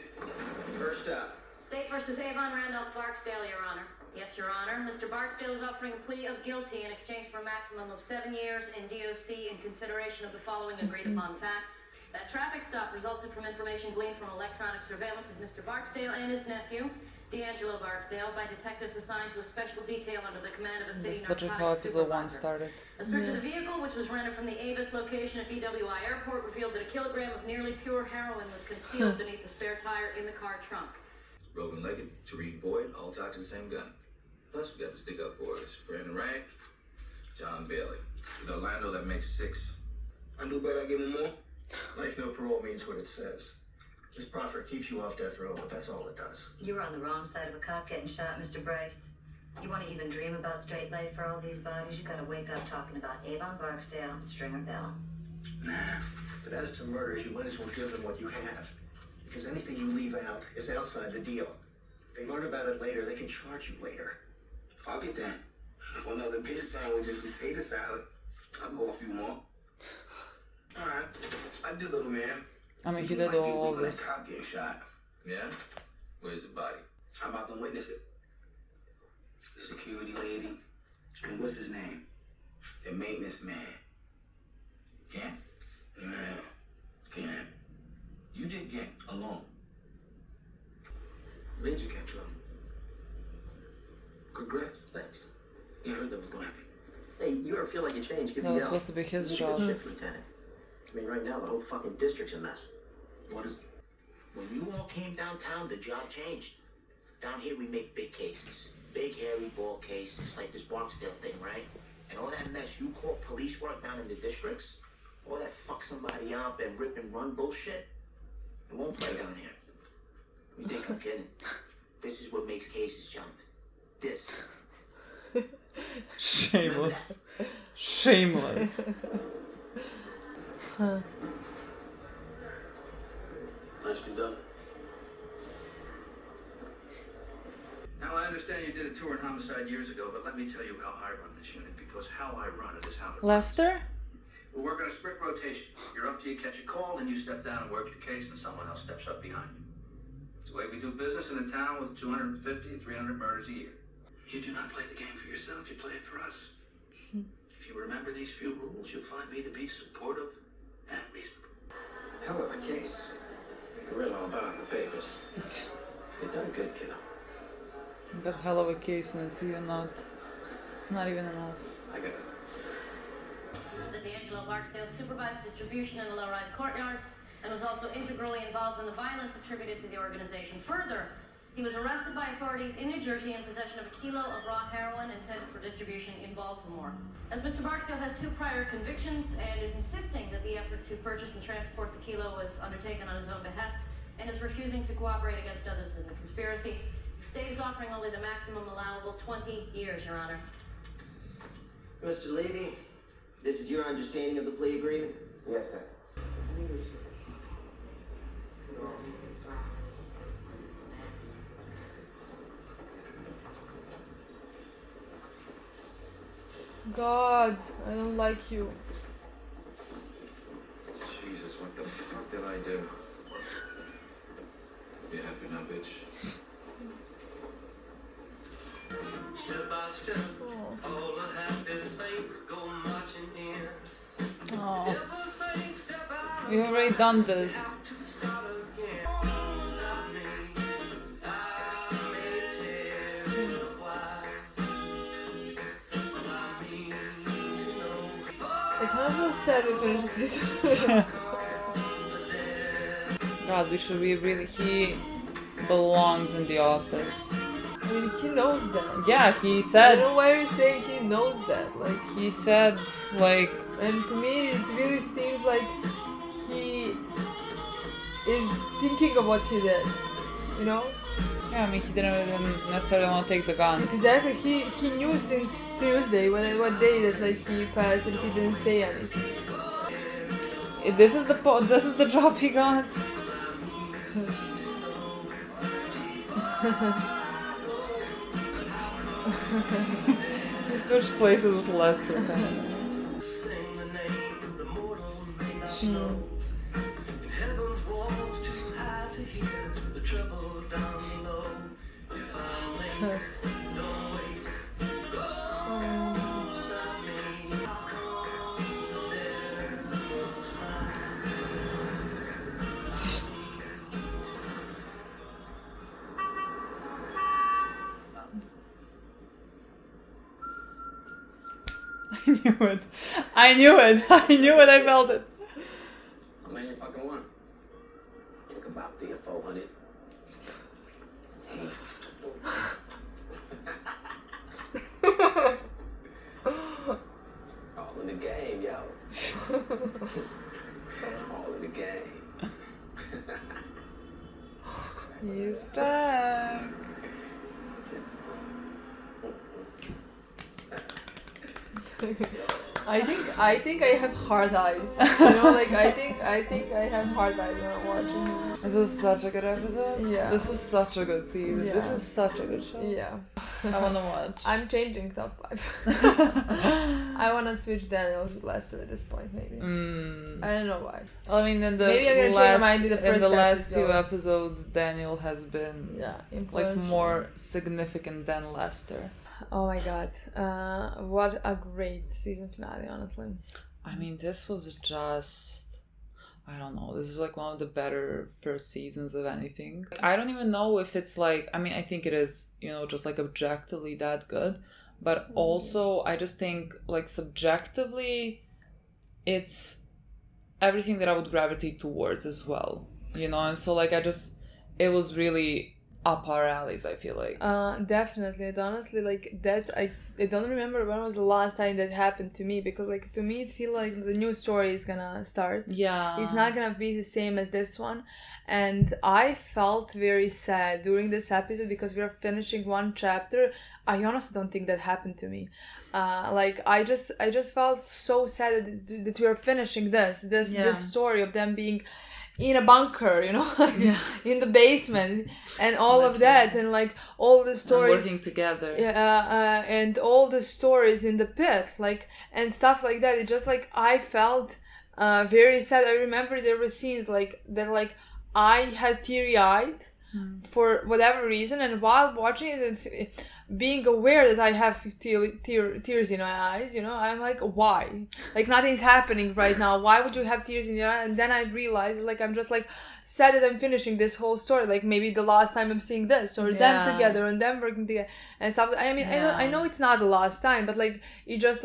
First up. State versus Avon Randolph Barksdale, Your Honor. Yes, Your Honor. Mr. Barksdale is offering a plea of guilty in exchange for a maximum of 7 years in DOC in consideration of the following agreed upon facts. That traffic stop resulted from information gleaned from electronic surveillance of Mr. Barksdale and his nephew, D'Angelo Barksdale, by detectives assigned to a special detail under the command of a city That's literally how narcotics episode 1 supervisor. started. A search of the vehicle, which was rendered from the Avis location at BWI Airport, revealed that a kilogram of nearly pure heroin was concealed beneath the spare tire in the car trunk. Rogan Leggett, Tariq Boyd, all tied to the same gun. Plus, we got the stick-up boys, Brandon Rank, John Bailey. With Orlando, that makes 6. I do better, I give him more. Life no parole means what it says. This proffer keeps you off death row, but that's all it does. You were on the wrong side of a cop getting shot, Mr. Bryce. You want to even dream about straight life for all these bodies? You gotta wake up talking about Avon Barksdale and Stringer Bell. Nah. But as to murders, you might as well give them what you have. Because anything you leave out is outside the deal. If they learn about it later, they can charge you later. Fuck it then. For another beer sandwich and some tater salad, I'll go a few more. Alright, I did, little man. I mean, he did all of this. Cop getting shot. Yeah? Where's the body? How about them witness it? The security lady. And what's his name? The maintenance man. Camp? Yeah. Camp. You did Camp alone. Made you catch on. Congrats. Thanks. Yeah, I heard that was gonna happen. Hey, you ever feel like you changed? Give That me was out. supposed to be his You job. should shift, Lieutenant. I mean, right now, the whole fucking district's a mess. What is it? When you all came downtown, the job changed. Down here, we make big cases. Big, hairy ball cases, like this Barksdale thing, right? And all that mess you call police work down in the districts, all that fuck somebody up and rip and run bullshit, it won't play down here. You think I'm kidding? This is what makes cases, gentlemen. This. Shameless. Shameless. Huh. Nicely done. Now, I understand you did a tour in homicide years ago, but let me tell you how I run this unit, because how I run it is how it Lester? We'll work on a strict rotation. You're up till you catch a call, and you step down and work your case, and someone else steps up behind you. It's the way we do business in a town with 250, 300 murders a year. You do not play the game for yourself, you play it for us. If you remember these few rules, you'll find me to be supportive and reasonable. Hell of a case. You read all about it in the papers. You done good, kiddo. Got hell of a case and it's not even enough. I got it. The D'Angelo Barksdale supervised distribution in the low-rise courtyards and was also integrally involved in the violence attributed to the organization. Further, he was arrested by authorities in New Jersey in possession of a kilo of raw heroin intended for distribution in Baltimore. As Mr. Barksdale has 2 prior convictions and is insisting that the effort to purchase and transport the kilo was undertaken on his own behest and is refusing to cooperate against others in the conspiracy, the state is offering only the maximum allowable 20 years, Your Honor. Mr. Levy, this is your understanding of the plea agreement? Yes, sir. God, I don't like you. Jesus, what the fuck did I do? You happy now, bitch? Step by step, all the happy saints go marching in. Oh. Every saint step out. We've already done this. I kind of feel sad we finished the season. God, he belongs in the office. I mean, he knows that. Yeah, he said. I don't know why you're saying he knows that. Like, he said, like. And to me, it really seems like he is thinking of what he did. You know? Yeah, I mean, he didn't even necessarily want to take the gun. Exactly. He knew since Tuesday, what day that like he passed, and he didn't say anything. This is the job he got. He switched places with Lester. I knew it, I felt it. How many you fucking want? Think about 3 or 400. All in the game, yo. All in the game. He's back. I think I have hard eyes. You know, like I think I have hard eyes when I'm watching. This is such a good episode. Yeah. This was such a good season. Yeah. This is such a good show. Yeah. I wanna watch. I'm changing top 5. I wanna switch Daniels with Lester at this point, maybe. I don't know why. Well, I mean, in the maybe I'm gonna change my mind in the last few episode. episodes, Daniel has been like more significant than Lester. Oh my god. What a great season finale, honestly. I mean, this was just, I don't know, this is like one of the better first seasons of anything. I don't even know if it's like, I mean, I think it is, you know, just like objectively that good, but also I just think like subjectively it's everything that I would gravitate towards as well. you know, and so like it was really up our alleys, I feel like. Definitely. And honestly, like that, I don't remember when was the last time that happened to me, because like to me it feel like the new story is gonna start. Yeah. It's not gonna be the same as this one. And I felt very sad during this episode because we are finishing one chapter. I honestly don't think that happened to me. Like I just felt so sad that we are finishing this story of them being in a bunker, you know, like in the basement and all of that, and like all the stories and working together, and all the stories in the pit, like, and stuff like that. It just like I felt very sad. I remember there were scenes like that, like I had teary-eyed for whatever reason, and while watching it, being aware that I have tears in my eyes, you know, I'm like, why? Like nothing's happening right now. Why would you have tears in your eyes? And then I realized, like, I'm just like sad that I'm finishing this whole story. Like maybe the last time I'm seeing this, or them together and them working together and stuff. I mean, I know it's not the last time, but like it just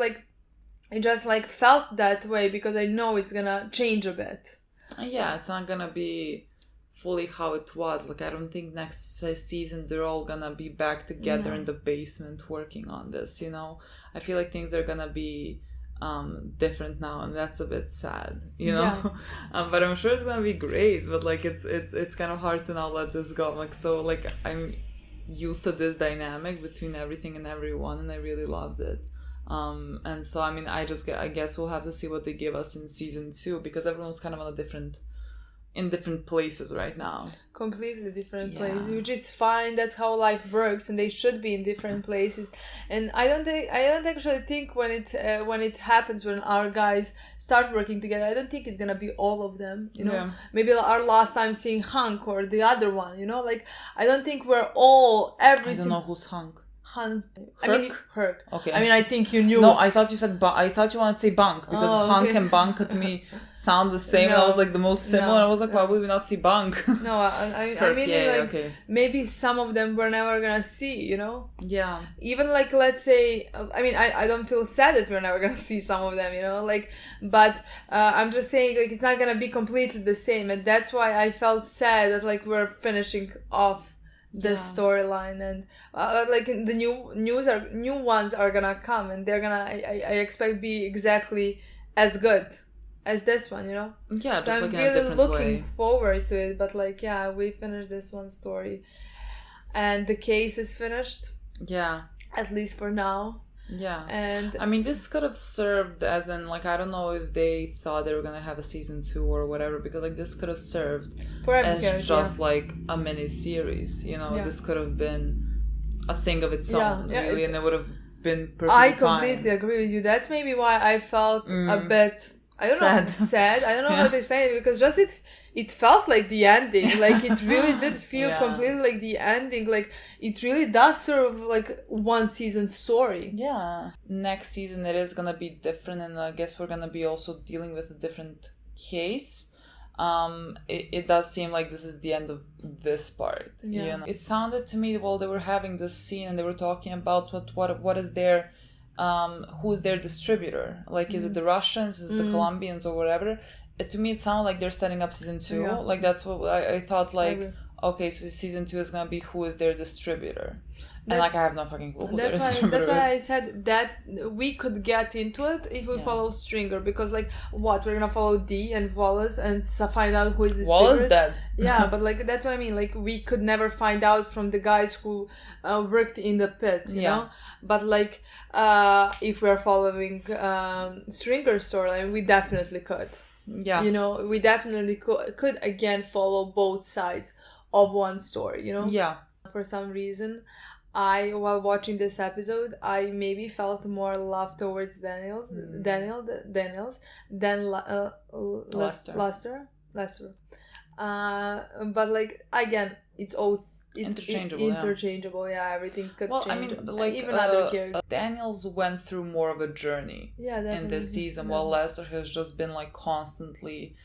felt that way because I know it's gonna change a bit. Yeah, it's not gonna be fully how it was. Like I don't think next season they're all gonna be back together in the basement working on this, you know. I feel like things are gonna be different now, and that's a bit sad, you know. But I'm sure it's gonna be great, but like it's kind of hard to now let this go. Like so like I'm used to this dynamic between everything and everyone, and I really loved it. And so I mean I guess we'll have to see what they give us in season 2, because everyone's kind of on in different places right now. Completely different places, which is fine. That's how life works, and they should be in different places. And I don't actually think when it happens, when our guys start working together, I don't think it's gonna be all of them, you know. Maybe our last time seeing Hank or the other one, you know, like I don't think we're all I don't know who's Hank. Hank. I mean, Herc. Okay. I mean, I think you knew. No, I thought you said I thought you wanted to say Bunk, because Hank and Bunk to me sound the same. And I was like the most similar. I was like, why would we not see Bunk? No, I mean, maybe some of them we're never gonna see, you know? Yeah. Even like, let's say, I mean, I don't feel sad that we're never gonna see some of them, you know? Like, but I'm just saying, like, it's not gonna be completely the same. And that's why I felt sad that, like, we're finishing off this storyline, and like the new ones are gonna come, and they're gonna I expect be exactly as good as this one, you know. Yeah, so just I'm really looking forward to it. But like, yeah, we finished this one story, and the case is finished. Yeah, at least for now. Yeah. And I mean, this could have served as in, like, I don't know if they thought they were gonna have a season 2 or whatever, because like this could have served as just like a mini series, you know. This could have been a thing of its own, really, and it would have been perfectly I completely agree with you. That's maybe why I felt a bit, I don't know, sad. I don't know how to explain it, because just it felt like the ending. Like it really did feel completely like the ending. Like it really does serve like one season story. Yeah. Next season it is gonna be different, and I guess we're gonna be also dealing with a different case. It does seem like this is the end of this part. You know? It sounded to me while they were having this scene and they were talking about what is their who is their distributor, like is it the Russians, is it the Colombians or whatever. To me it sounded like they're setting up season 2. Like that's what I thought, like okay, so season 2 is gonna be who is their distributor. And like I have no fucking clue who their distributor is. That's why I said that we could get into it if we follow Stringer, because like what, we're gonna follow D and Wallace and find out who is the Wallace dead. Yeah, but like that's what I mean, like we could never find out from the guys who worked in the pit, you know. But like if we're following Stringer's storyline, we definitely could. You know, we definitely could again follow both sides of one story, you know. For some reason, while watching this episode, I maybe felt more love towards Daniels than Lester. But like again, it's all interchangeable. Everything could change. I mean, like even other characters. Daniels went through more of a journey in this season, while Lester has just been like constantly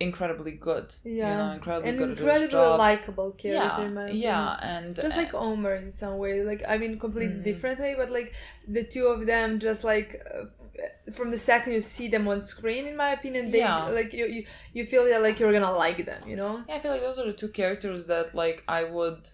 incredibly good. Incredibly an good incredibly at his job. likable character, in my opinion. And just like Omer in some way, like I mean, completely different way, but like the two of them, just like from the second you see them on screen, in my opinion, they like you feel like you're gonna like them, Yeah, I feel like those are the two characters that like I would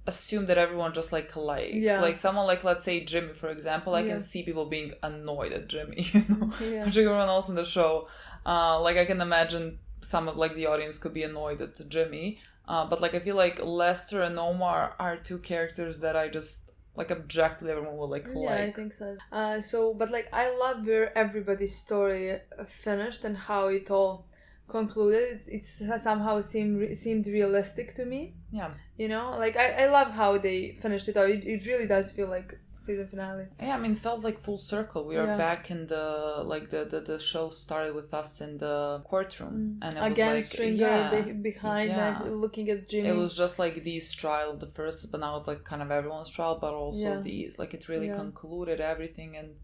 assume that everyone just like likes. Like someone like, let's say Jimmy, for example, I can see people being annoyed at Jimmy, particularly everyone else in the show. Like I can imagine some of like the audience could be annoyed at Jimmy, but like I feel like Lester and Omar are two characters that I just like objectively everyone will like. I think so. So but like I love where everybody's story finished and how it all concluded. It somehow seemed realistic to me. Like I love how they finished it out. It really does feel like season finale. Yeah, I mean, it felt like full circle. We are back in the like the show started with us in the courtroom, and it again, was like Stringer behind looking at Jimmy. It was just like these trial, the first, but now it's like kind of everyone's trial, but also these. Like it really concluded everything, and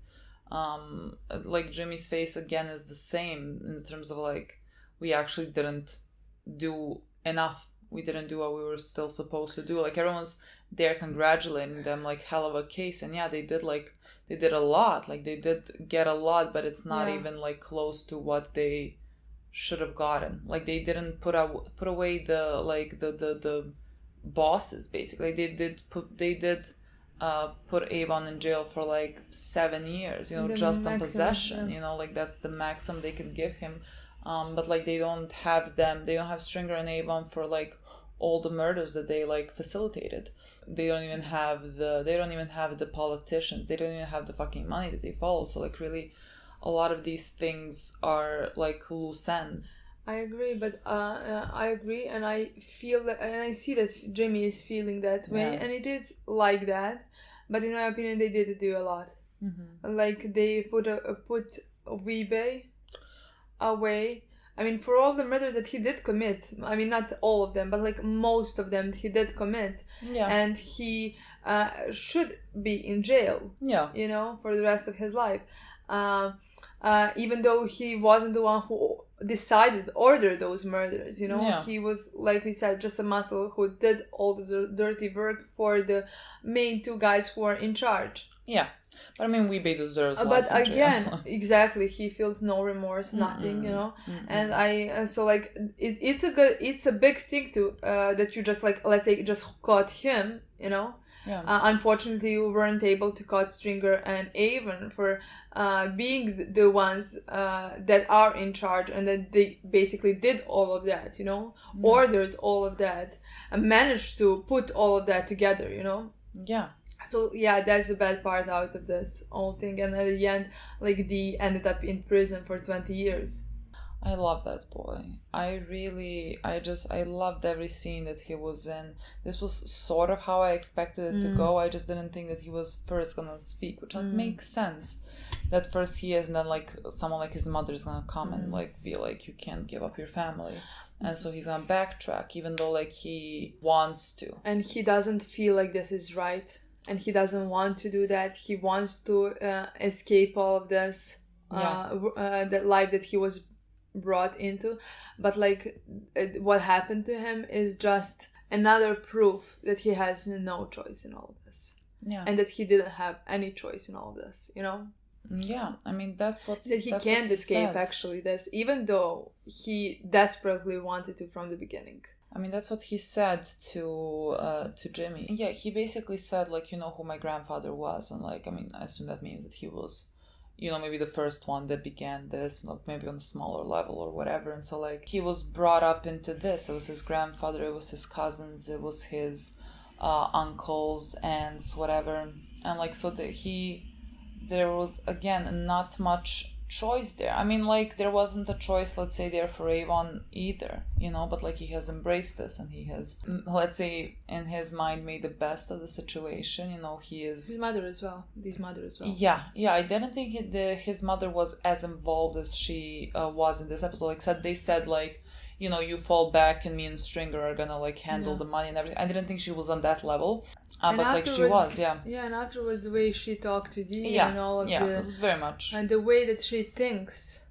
like Jimmy's face again is the same in terms of like we actually didn't do enough. We didn't do what we were still supposed to do. Like everyone's there congratulating them, like hell of a case, and they did a lot. Like they did get a lot, but it's not even like close to what they should have gotten. Like they didn't put away the bosses. Basically, they did put Avon in jail for like 7 years. Just on possession. Like that's the maximum they could give him. But like they don't have Stringer and Avon for like all the murders that they like facilitated. They don't even have the politicians. They don't even have the fucking money that they follow. So like really a lot of these things are like loose ends. I agree, but I agree, and I feel that, and I see that Jimmy is feeling that way, and it is like that. But in my opinion, they did do a lot. Like they put Weebay away. I mean, for all the murders that he did commit, I mean, not all of them, but like most of them he did commit. And he should be in jail, for the rest of his life. Even though he wasn't the one who ordered those murders, he was, like we said, just a muscle who did all the dirty work for the main two guys who are in charge. But I mean, Weebay deserves life but in jail. Again, exactly, he feels no remorse, nothing, and I so like it's a big thing to that you just like, let's say, just caught him, unfortunately you weren't able to catch Stringer and Avon for being the ones that are in charge, and that they basically did all of that, ordered all of that and managed to put all of that together, So that's the bad part out of this whole thing. And at the end, like, they ended up in prison for 20 years. I love that boy. I loved every scene that he was in. This was sort of how I expected it to go. I just didn't think that he was first gonna speak, which like makes sense. That first he is, and then like someone like his mother is gonna come and like be like, you can't give up your family. And so he's gonna backtrack, even though like he wants to. And he doesn't feel like this is right. And he doesn't want to do that. He wants to escape all of this, that life that he was brought into. But like what happened to him is just another proof that he has no choice in all of this. And that he didn't have any choice in all of this, I mean, that's what... That he can't escape, actually, this, even though he desperately wanted to from the beginning. I mean, that's what he said to Jimmy. Yeah, he basically said, like, who my grandfather was. And, like, I mean, I assume that means that he was, maybe the first one that began this, like, maybe on a smaller level or whatever. And so, like, he was brought up into this. It was his grandfather, it was his cousins, it was his uncles, aunts, whatever. And, like, so there was, again, not much choice there. I mean, like, there wasn't a choice, let's say, there for Avon either, but like he has embraced this, and he has, let's say, in his mind made the best of the situation. He is his mother as well. I didn't think his mother was as involved as she was in this episode. Like they said like, you fall back and me and Stringer are gonna like handle the money and everything. I didn't think she was on that level, but like she was, and afterwards the way she talked to Dee and all of it was very much, and the way that she thinks,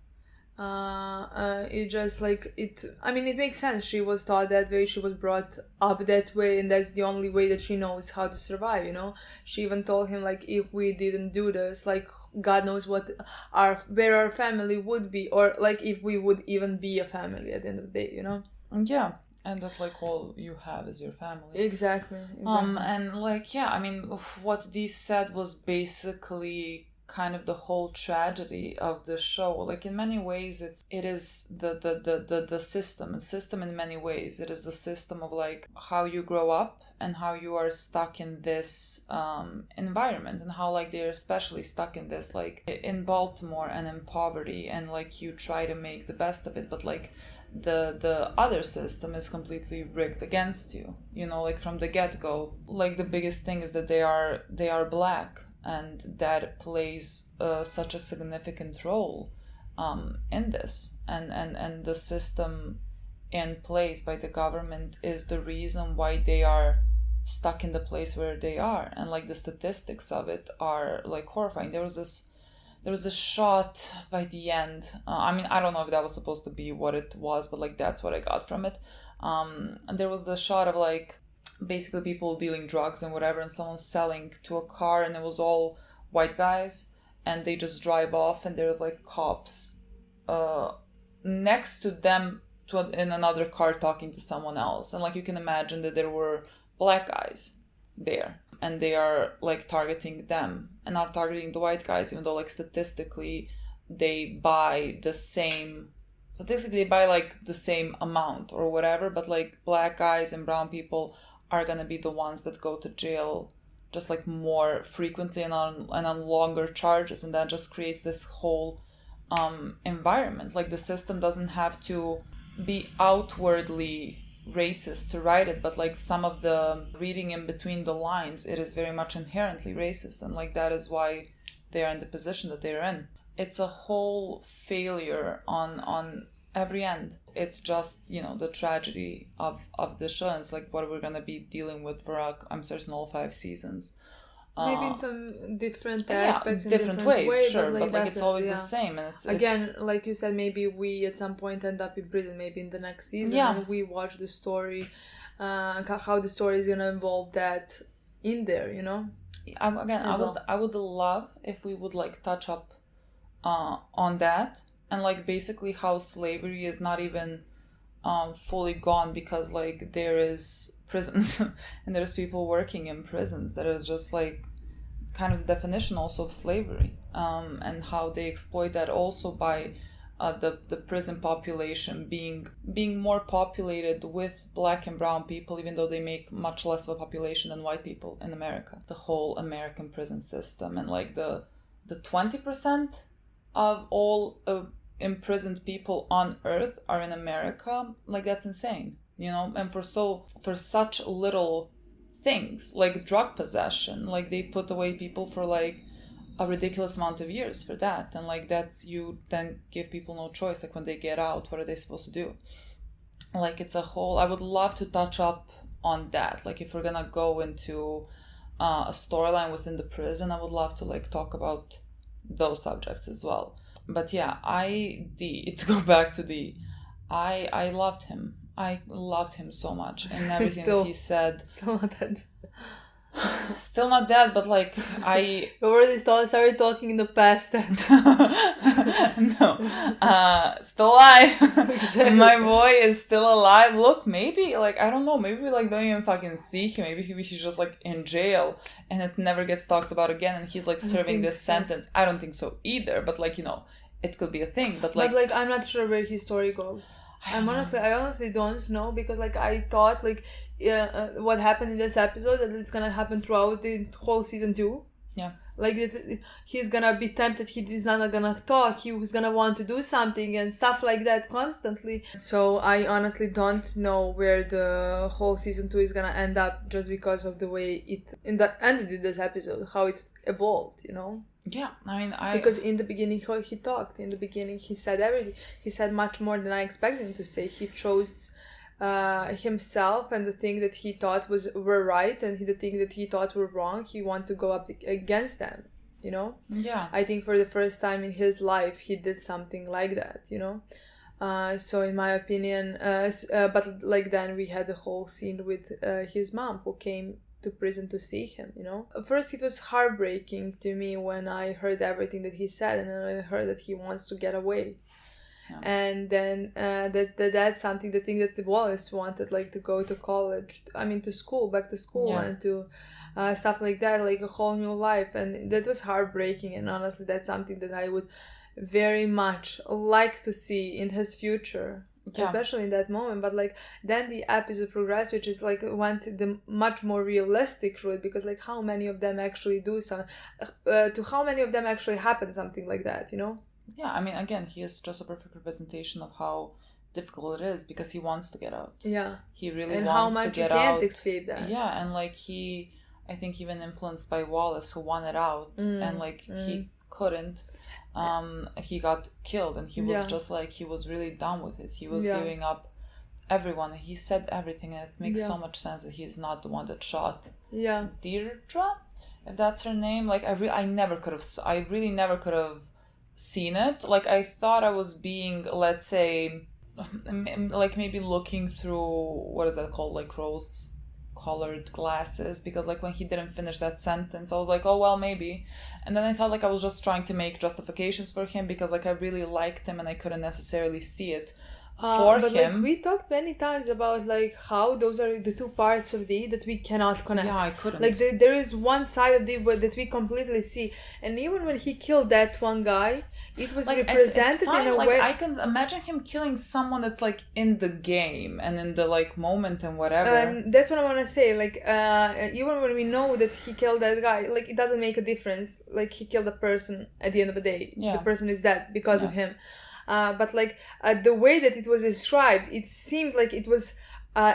It just like it. I mean, it makes sense. She was taught that way. She was brought up that way, and that's the only way that she knows how to survive. You know, she even told him like, if we didn't do this, like God knows where our family would be, or like if we would even be a family at the end of the day. You know. Yeah. And that like all you have is your family. Exactly. And like, yeah, I mean, what Dee said was basically kind of the whole tragedy of the show. Like in many ways it is the system. It's system in many ways. It is the system of like how you grow up and how you are stuck in this environment, and how like they're especially stuck in this, like in Baltimore and in poverty, and like you try to make the best of it, but like the other system is completely rigged against you, you know, like from the get-go. Like the biggest thing is that they are black, and that plays such a significant role in this, and the system in place by the government is the reason why they are stuck in the place where they are, and like the statistics of it are like horrifying. There was this shot by the end. I mean, I don't know if that was supposed to be what it was, but like that's what I got from it. And there was the shot of like basically people dealing drugs and whatever, and someone selling to a car, and it was all white guys, and they just drive off, and there's like cops next to them in another car talking to someone else, and like you can imagine that there were black guys there, and they are like targeting them and not targeting the white guys, even though like statistically they buy like the same amount or whatever, but like black guys and brown people are gonna be the ones that go to jail just like more frequently and on longer charges, and that just creates this whole environment. Like the system doesn't have to be outwardly racist to write it, but like some of the reading in between the lines, it is very much inherently racist, and like that is why they are in the position that they're in. It's a whole failure on every end. It's just, you know, the tragedy of the show, and it's like what we're gonna be dealing with for I'm certain all 5 seasons. Maybe in some different aspects, different ways, sure, but like it's always the same, and it's again, like you said, maybe we at some point end up in prison, maybe in the next season, and we watch the story, how the story is gonna involve that in there, you know. I would love if we would like touch up on that, and like basically how slavery is not even fully gone, because like there is prisons and there's people working in prisons that is just like kind of the definition also of slavery, and how they exploit that also by the prison population being more populated with black and brown people, even though they make much less of a population than white people in America. The whole American prison system, and like the 20% of all imprisoned people on earth are in America, like that's insane, you know. And for such little things like drug possession, like they put away people for like a ridiculous amount of years for that, and like that's, you then give people no choice, like when they get out, what are they supposed to do? Like it's a whole, I would love to touch up on that, like if we're gonna go into a storyline within the prison, I would love to like talk about those subjects as well. But yeah, to go back to I loved him. I loved him so much, and everything that he said. Still not dead. Still not dead, but like we already started talking in the past tense. No, still alive. Exactly. My boy is still alive. Look, maybe like I don't know. Maybe we like don't even fucking see him. Maybe he's just like in jail, and it never gets talked about again. And he's like serving this sentence. I don't think so either. But like, you know, it could be a thing. But like I'm not sure where his story goes. I honestly don't know, because like I thought like what happened in this episode, that it's gonna happen throughout the whole season 2. Yeah. Like he's gonna be tempted, he's not gonna talk, he's gonna want to do something and stuff like that constantly. So I honestly don't know where the whole season 2 is gonna end up, just because of the way it ended in this episode, how it evolved, you know. Yeah, I mean, because in the beginning he talked. In the beginning he said everything. He said much more than I expected him to say. He chose himself and the thing that he thought were right, and the thing that he thought were wrong. He wanted to go up against them. you know? Yeah. I think for the first time in his life, he did something like that, you know? So in my opinion, but like then we had the whole scene with his mom who came to prison to see him, you know? First, it was heartbreaking to me when I heard everything that he said, and then I heard that he wants to get away. Yeah. And then that's something, the thing that Wallace wanted, like to go to college, to school, back to school, and to stuff like that, like a whole new life. And that was heartbreaking, and honestly, that's something that I would very much like to see in his future. Yeah. Especially in that moment. But like then the episode progressed, which is like went the much more realistic route, because like how many of them actually do something, to how many of them actually happen something like that, you know? Yeah, I mean, again, he is just a perfect representation of how difficult it is, because he wants to get out. Yeah, he really and wants to get out. And how much you can't escape that. Yeah, and like I think even influenced by Wallace, who wanted out, and like he couldn't. He got killed, and he was just like, he was really done with it. He was giving up everyone. He said everything, and it makes so much sense that he's not the one that shot Deirdre, if that's her name. Like I really never could have seen it. Like I thought I was being, let's say, like maybe looking through, what is that called, like rose colored glasses, because like when he didn't finish that sentence, I was like, oh well, maybe. And then I thought like I was just trying to make justifications for him, because like I really liked him and I couldn't necessarily see it for but him. Like we talked many times about like how those are the two parts of D that we cannot connect. Yeah, I couldn't. Like there is one side of D that we completely see, and even when he killed that one guy, it was like, represented it's in a like, way. I can imagine him killing someone that's like in the game and in the like moment and whatever. That's what I want to say. Like even when we know that he killed that guy, like it doesn't make a difference. Like he killed a person at the end of the day. Yeah. The person is dead because of him. But like the way that it was described, it seemed like it was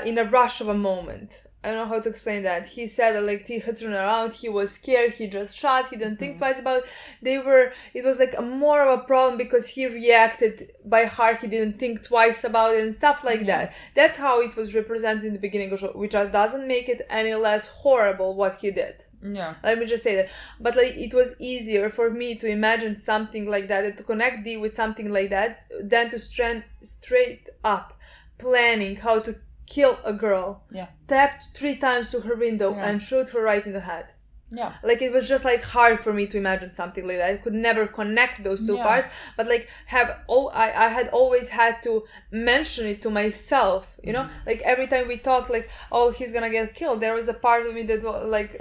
in a rush of a moment. I don't know how to explain that. He said that like he had turned around, he was scared, he just shot, he didn't think twice about it. It was like more of a problem because he reacted by heart, he didn't think twice about it and stuff like that. That's how it was represented in the beginning of the show, which doesn't make it any less horrible what he did. Yeah. Let me just say that. But like it was easier for me to imagine something like that and to connect D with something like that than to straight up planning how to kill a girl, tapped 3 times to her window and shoot her right in the head. Yeah. Like it was just like hard for me to imagine something like that. I could never connect those two parts, but like I had always had to mention it to myself, you know? Like every time we talked like, oh, he's gonna get killed, there was a part of me that was like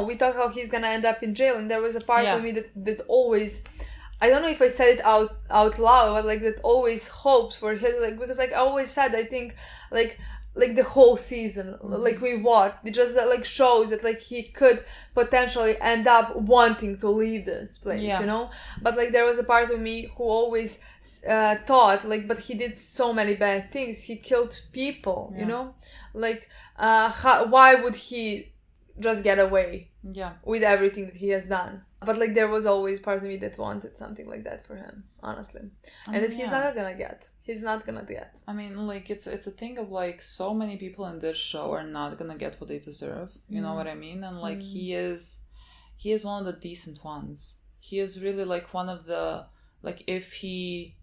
we talked how he's gonna end up in jail, and there was a part of me that always, I don't know if I said it out loud, but like that always hoped for his, like, because like I always said, I think like the whole season, like we watched, it just like shows that like he could potentially end up wanting to leave this place, you know? But like there was a part of me who always thought like, but he did so many bad things, he killed people, you know? Like why would he just get away with everything that he has done? But like there was always part of me that wanted something like that for him, honestly, and that he's not gonna get. I mean, like it's a thing of like so many people in this show are not gonna get what they deserve. You know what I mean? And like he is one of the decent ones. He is really like one of the, like if he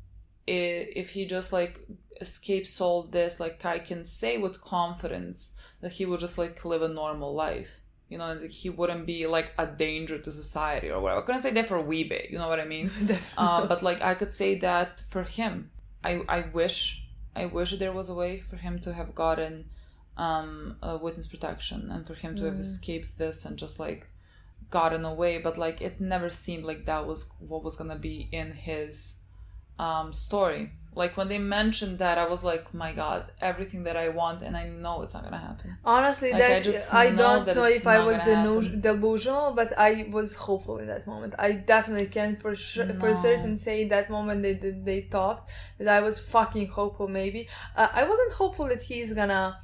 just like escapes all this, like I can say with confidence that he would just like live a normal life. You know, he wouldn't be like a danger to society or whatever. I couldn't say that for Weebay, you know what I mean? But like I could say that for him. I wish there was a way for him to have gotten witness protection and for him to have escaped this and just like gotten away. But like it never seemed like that was what was gonna be in his story. Like when they mentioned that, I was like, my God, everything that I want, and I know it's not gonna happen. Honestly, like, I don't know if I was delusional, but I was hopeful in that moment. I definitely can for certain say in that moment they talked that I was fucking hopeful. Maybe I wasn't hopeful that he's gonna.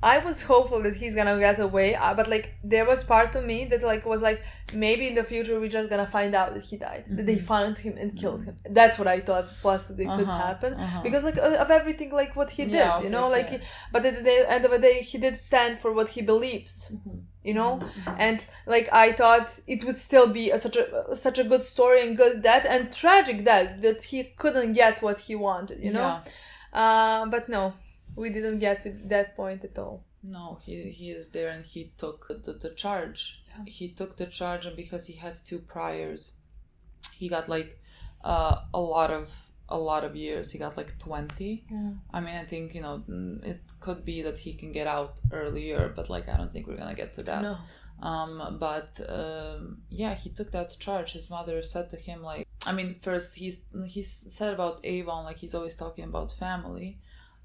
I was hopeful that he's gonna get away, but like there was part of me that like was like, maybe in the future we're just gonna find out that he died, that they found him and killed him. That's what I thought possibly could happen because like of everything like what he did, you know, like. But at the end of the day, he did stand for what he believes. you know. And like I thought it would still be such a good story and good death and tragic death that he couldn't get what he wanted, you know. But no, we didn't get to that point at all. No, he is there, and he took the charge. He took the charge, and because he had 2 priors, he got like a lot of years. He got like 20. I mean, I think, you know, it could be that he can get out earlier, but like I don't think we're gonna get to that. But yeah, he took that charge. His mother said to him, like, I mean, first he said about Avon, like he's always talking about family,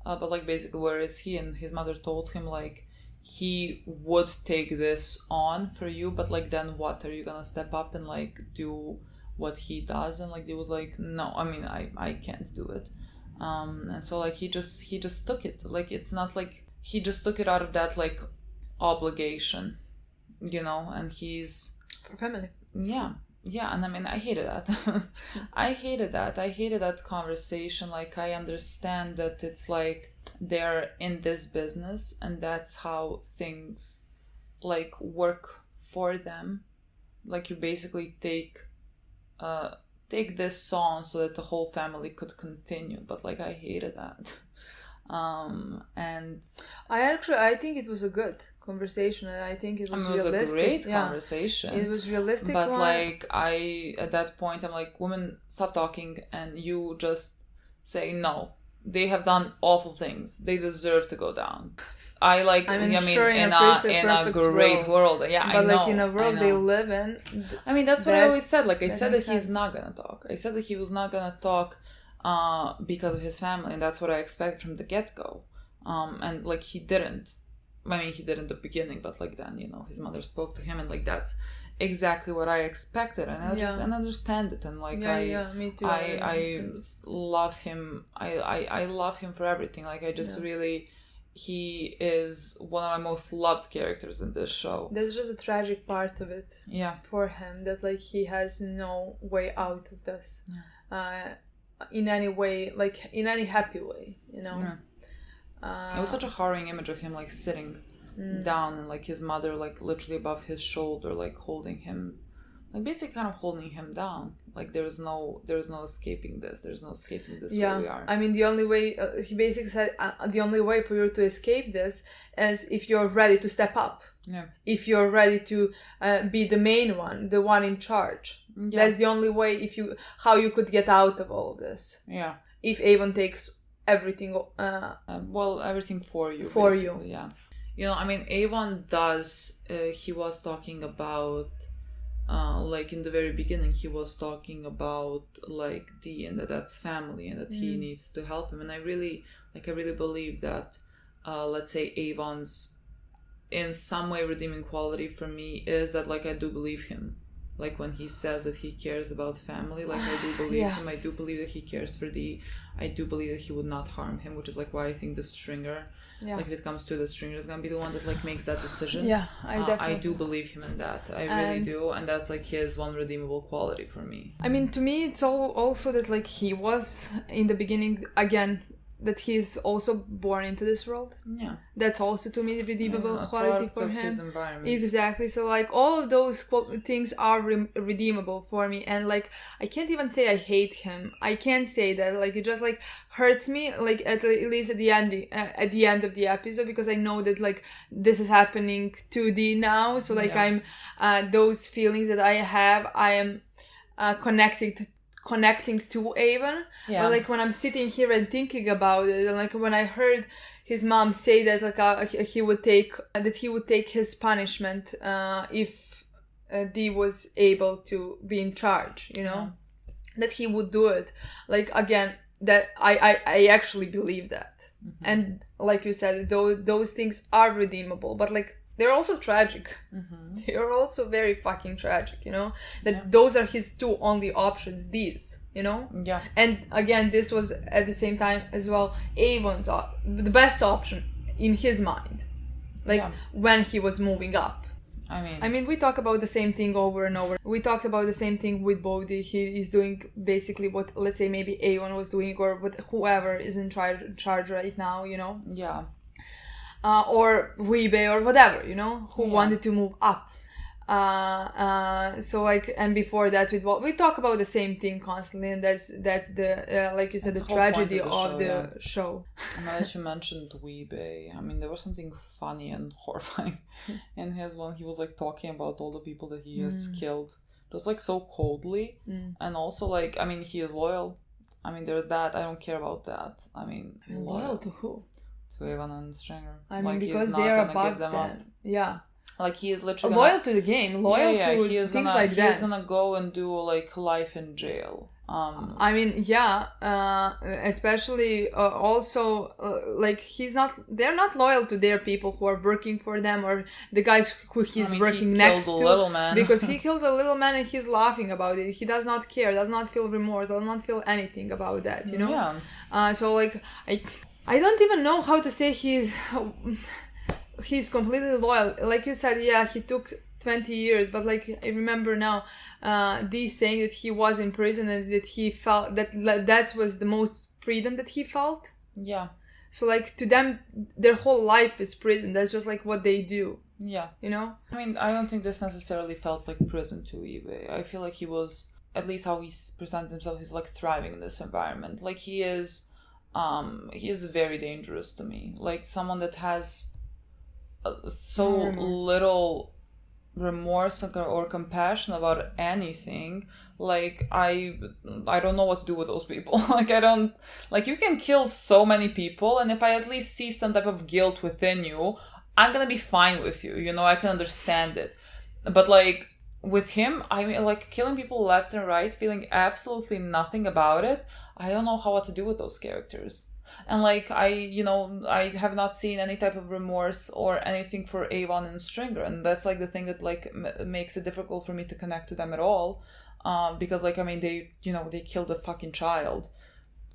but like basically where is he? And his mother told him like he would take this on for you, but like then what, are you gonna step up and like do what he does? And like he was like, no, I mean I can't do it. And so like he just took it. Like it's not like he just took it out of that like obligation, you know. And he's for family. Yeah, and I mean I hated that. I hated that conversation. Like I understand that it's like they're in this business and that's how things like work for them. Like you basically take this song so that the whole family could continue, but like I hated that. And I think it was a good conversation, and I think it was realistic. It was a great conversation. It was realistic, but like I at that point I'm like, woman, stop talking, and you just say no. They have done awful things. They deserve to go down. I mean, sure, in a great world. Yeah, but I know. Like in a world they live in. I mean, that's what I always said. Like I said that he's not gonna talk. I said that he was not gonna talk because of his family, and that's what I expected from the get-go. And like he didn't. I mean, he did in the beginning, but like then, you know, his mother spoke to him, and like that's exactly what I expected, and I just understand it. And like me too. I love him. I love him for everything. Like I just really. He is one of my most loved characters in this show. There's just a tragic part of it. Yeah. For him, that like he has no way out of this. In any way, like in any happy way, you know. It was such a harrowing image of him like sitting down and like his mother like literally above his shoulder, like holding him, like basically kind of holding him down. Like there's no escaping this. There's no escaping this where we are. I mean, the only way he basically said the only way for you to escape this is if you're ready to step up. Yeah. If you're ready to be the main one, the one in charge. Yeah. That's the only way how you could get out of all of this. Yeah. If Avon takes everything. Everything for you. For you. Yeah. You know, I mean, Avon does. He was talking about. Like in the very beginning, he was talking about like Dee and that's family and that he needs to help him. And I really believe that, let's say Avon's in some way redeeming quality for me is that like I do believe him. Like when he says that he cares about family, like I do believe him. I do believe that he cares for Dee. I do believe that he would not harm him, which is like why I think the stringer. Yeah. Like if it comes to the stringer is gonna be the one that like makes that decision. Yeah, I do believe him in that. I really do, and that's like his one redeemable quality for me. I mean, to me, it's also that like he was in the beginning again. That he's also born into this world. Yeah. That's also to me the redeemable quality for him. His environment. Exactly. So like all of those things are redeemable for me, and like I can't even say I hate him. I can't say that. Like it just like hurts me. Like at least at the end of the episode, because I know that like this is happening to Dee now. So like I'm those feelings that I have, I am connecting to Avon. But like when I'm sitting here and thinking about it, and like when I heard his mom say that like he would take his punishment if Dee was able to be in charge, you know, that he would do it. Like again, that I actually believe that. And like you said, those things are redeemable, but like they're also tragic. They're also very fucking tragic, you know? That those are his two only options, these, you know? Yeah. And again, this was at the same time as well Avon's the best option in his mind. Like when he was moving up. I mean, we talk about the same thing over and over. We talked about the same thing with Bodhi. He is doing basically what, let's say, maybe Avon was doing, or what whoever is in charge right now, you know? Yeah. or Weebay or whatever, you know, who wanted to move up. So like, and before that we talk about the same thing constantly, and that's the like you said, the tragedy of the show. And now that you mentioned Weebay, I mean, there was something funny and horrifying in his one. He was like talking about all the people that he has killed, just like so coldly, and also like, I mean, he is loyal. I mean, there's that. I don't care about that. I mean, loyal to who? To Evan and Stringer. I mean, like, because they are above them. Up. Yeah. Like, he is literally loyal to the game, loyal to things like that. He's gonna go and do like life in jail. I mean, especially also like they're not loyal to their people who are working for them, or the guys who he's working next to. Little man. Because he killed a little man and he's laughing about it. He does not care, does not feel remorse, does not feel anything about that, you know? Yeah. So like I don't even know how to say he's completely loyal. Like you said, he took 20 years, but like I remember now Dee saying that he was in prison and that he felt that was the most freedom that he felt. Yeah. So like to them, their whole life is prison. That's just like what they do. Yeah. You know? I mean, I don't think this necessarily felt like prison to Weebay. I feel like he was, at least how he presented himself, he's like thriving in this environment. Like he is very dangerous to me. Like someone that has so little remorse or compassion about anything. Like I don't know what to do with those people. Like I don't, like, you can kill so many people, and if I at least see some type of guilt within you, I'm gonna be fine with you, you know, I can understand it. But like with him, I mean, like, killing people left and right, feeling absolutely nothing about it, I don't know what to do with those characters. And like I have not seen any type of remorse or anything for Avon and Stringer, and that's like the thing that like makes it difficult for me to connect to them at all, because like, I mean, they killed a fucking child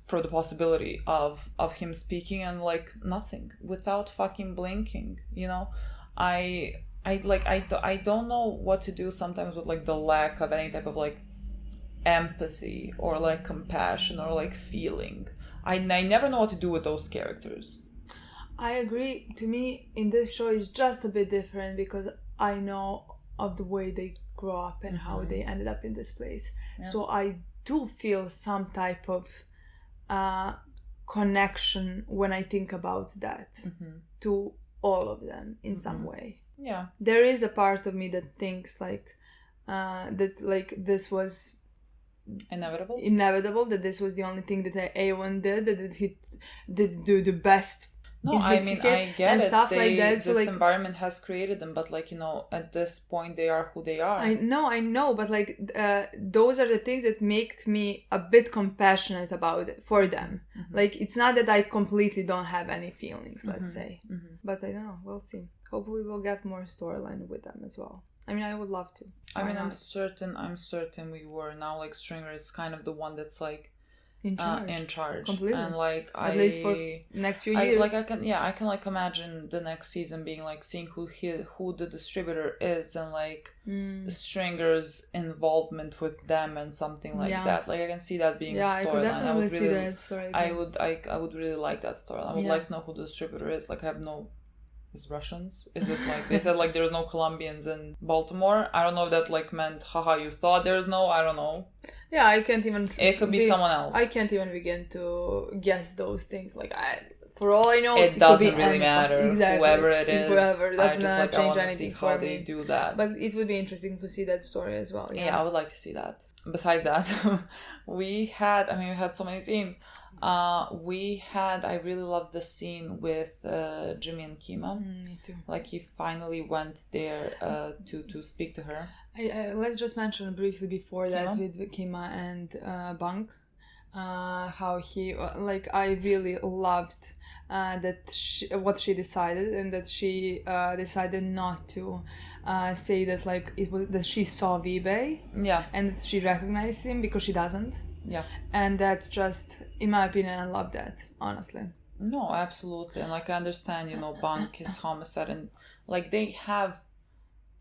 for the possibility of him speaking, and like nothing, without fucking blinking, you know. I don't know what to do sometimes with like the lack of any type of like empathy or like compassion or like feeling. I never know what to do with those characters. I agree. To me, in this show, is just a bit different because I know of the way they grew up and how they ended up in this place. Yeah. So I do feel some type of connection when I think about that to all of them in some way. Yeah. There is a part of me that thinks like that like this was inevitable, that this was the only thing that Avon did, that he did do the best. No, I mean, I get and it. Stuff like that. So this like, environment has created them, but like, you know, at this point they are who they are. I know, but like those are the things that make me a bit compassionate about it for them. Like, it's not that I completely don't have any feelings, let's say, but I don't know. We'll see. Hopefully, we'll get more storyline with them as well. I mean, I would love to. I mean, I'm certain we were. Now like Stringer is kind of the one that's like in charge completely, and like at least for next few years. I can like imagine the next season being like seeing who the distributor is, and like Stringer's involvement with them and something like that. Like I can see that being a storyline. I could definitely see that story. I would really like that storyline. I would like to know who the distributor is. Like I have no. Is Russians? Is it like they said like there's no Colombians in Baltimore? I don't know if that like meant haha you thought there's no, I don't know. Yeah, I can't even. It could be someone else. I can't even begin to guess those things. Like for all I know, it doesn't really matter. Exactly. Whoever it is, whoever I just like change I want to anything see how they do that. But it would be interesting to see that story as well. Yeah, I would like to see that. Besides that, we had so many scenes. I really loved the scene with Jimmy and Kima. Me too. Like he finally went there to speak to her. Let's just mention briefly before that with Kima and Bank, how he like I really loved what she decided, and that she decided not to say that like it was that she saw Weebay, and that she recognized him, because she doesn't. Yeah. And that's just, in my opinion, I love that, honestly. No, absolutely. And like I understand, Bank is homicide, and like they have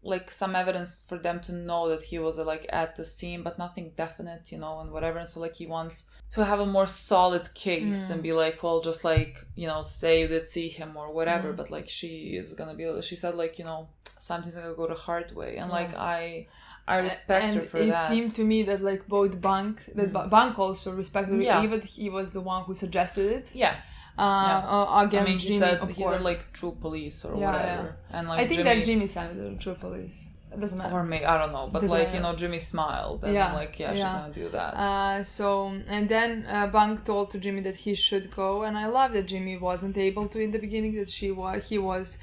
like some evidence for them to know that he was like at the scene, but nothing definite, you know, and whatever. And so like he wants to have a more solid case and be like, well, just like, you know, say you did see him or whatever. But like she said like, you know, something's gonna go the hard way, and like I respect her for that. And it seemed to me that like both Bank also respected Eva. He was the one who suggested it. Again, I mean, Jimmy, he said course. like true police or whatever. And like I think Jimmy, that Jimmy said the true police. It doesn't matter. Or maybe, I don't know. But like, you know, Jimmy smiled. And like, she's gonna do that. So, and then Bank told to Jimmy that he should go. And I love that Jimmy wasn't able to in the beginning, that he was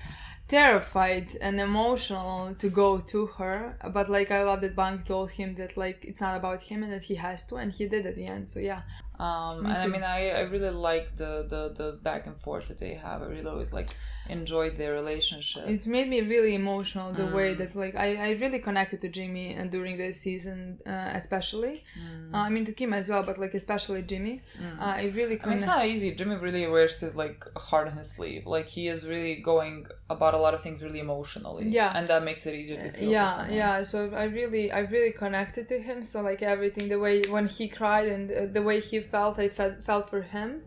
terrified and emotional to go to her, but like I love that Bank told him that like it's not about him and that he has to, and he did at the end. So yeah. And I mean, I really like the back and forth that they have. I really always like enjoyed their relationship. It made me really emotional the way that like I really connected to Jimmy and during this season, especially. I mean to Kim as well, but like especially Jimmy. I really. I mean, it's not easy. Jimmy really wears his like heart on his sleeve. Like he is really going about a lot of things really emotionally. Yeah. And that makes it easier to feel. Yeah. So I really connected to him. So like everything, the way when he cried and the way he felt, I felt for him.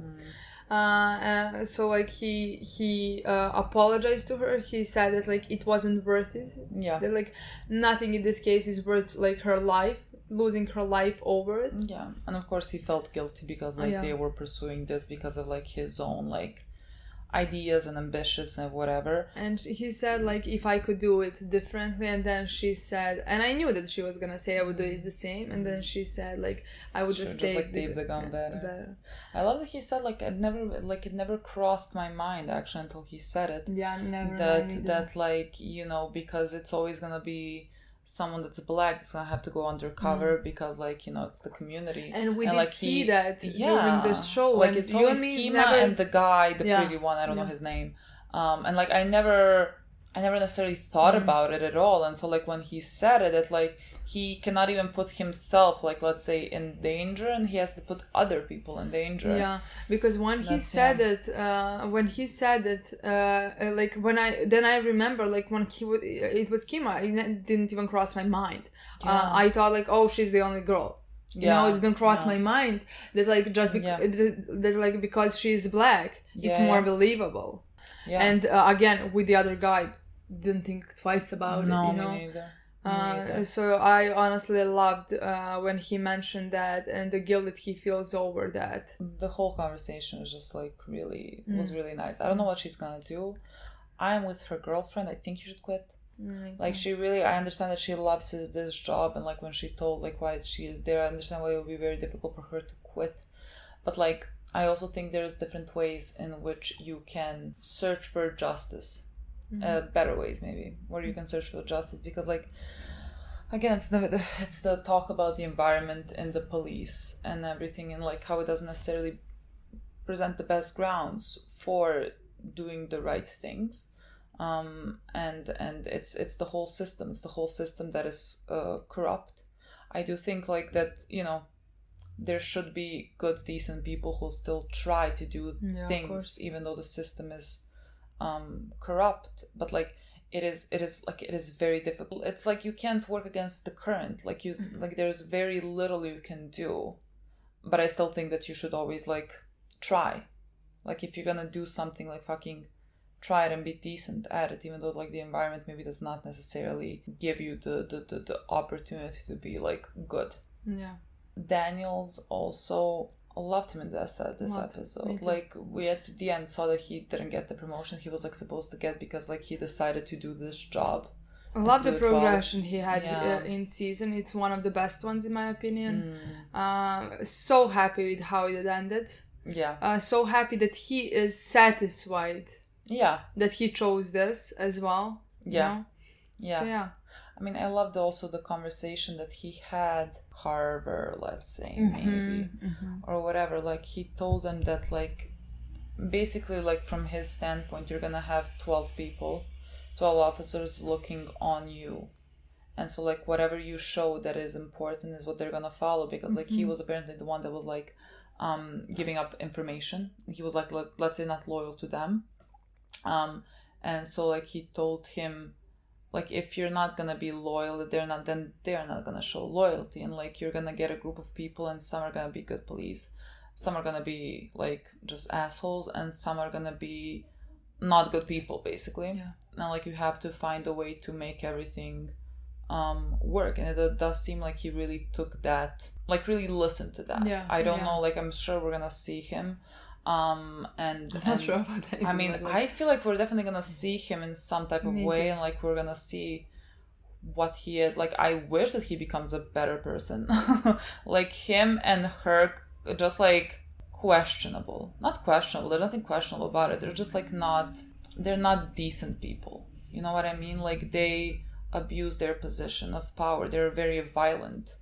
So like he apologized to her. He said that like it wasn't worth it. Yeah. That like nothing in this case is worth like her life, losing her life over it. Yeah. And of course he felt guilty because like they were pursuing this because of like his own like ideas and ambitious and whatever. And he said like if I could do it differently, and then she said, and I knew that she was gonna say I would do it the same, and then she said like I would just take the gun better. I love that he said like it never crossed my mind actually until he said it. Yeah, never. That like, you know, because it's always gonna be someone that's black that's gonna have to go undercover because like, you know, it's the community. And we did see that during the show. Like it's always Schema and the guy, the pretty one, I don't know his name. And like I never necessarily thought about it at all. And so like when he said it, that like he cannot even put himself like, let's say, in danger, and he has to put other people in danger. Yeah, because when he said that like when I remember like when it was Kima, it didn't even cross my mind. I thought like, oh, she's the only girl. You know, it didn't cross my mind that like just that like because she's black, it's more believable. Yeah. And again, with the other guy, didn't think twice about it. You know. Me neither. So I honestly loved when he mentioned that and the guilt that he feels over that. The whole conversation was just like really was really nice. I don't know what she's gonna do. I'm with her girlfriend. I think you should quit. Like she really, I understand that she loves this job, and like when she told like why she is there, I understand why it would be very difficult for her to quit. But like I also think there's different ways in which you can search for justice. Better ways maybe where you can search for justice, because like again it's the talk about the environment and the police and everything, and like how it doesn't necessarily present the best grounds for doing the right things, and it's the whole system. It's the whole system that is corrupt. I do think like that, you know, there should be good decent people who still try to do things even though the system is corrupt, but like it is very difficult. It's like you can't work against the current, like you like there's very little you can do, but I still think that you should always like try, like if you're gonna do something, like fucking try it and be decent at it, even though like the environment maybe does not necessarily give you the opportunity to be like good. Daniels also, I loved him in this episode. Like we at the end saw that he didn't get the promotion he was like supposed to get because like he decided to do this job. I love the progression he had in season. It's one of the best ones in my opinion. So happy with how it ended. So happy that he is satisfied. That he chose this as well. You know? So I mean, I loved also the conversation that he had Carver, let's say, maybe, or whatever. Like, he told them that, like, basically, like, from his standpoint, you're gonna have 12 people, 12 officers looking on you. And so, like, whatever you show that is important is what they're gonna follow, because, like, he was apparently the one that was, like, giving up information. He was, like, let's say, not loyal to them. And so, like, he told him like if you're not gonna be loyal, then they're not gonna show loyalty, and like you're gonna get a group of people, and some are gonna be good police, some are gonna be like just assholes, and some are gonna be not good people, basically. Yeah. And like you have to find a way to make everything work, and it does seem like he really took that, like really listened to that. Yeah. I don't know, like I'm sure we're gonna see him, and I'm not sure about that. I mean, I feel like we're definitely gonna see him in some type of way, and like we're gonna see what he is. Like I wish that he becomes a better person. Like him and her, just like questionable. Not questionable, there's nothing questionable about it. They're just like they're not decent people. You know what I mean? Like they abuse their position of power. They're very violent.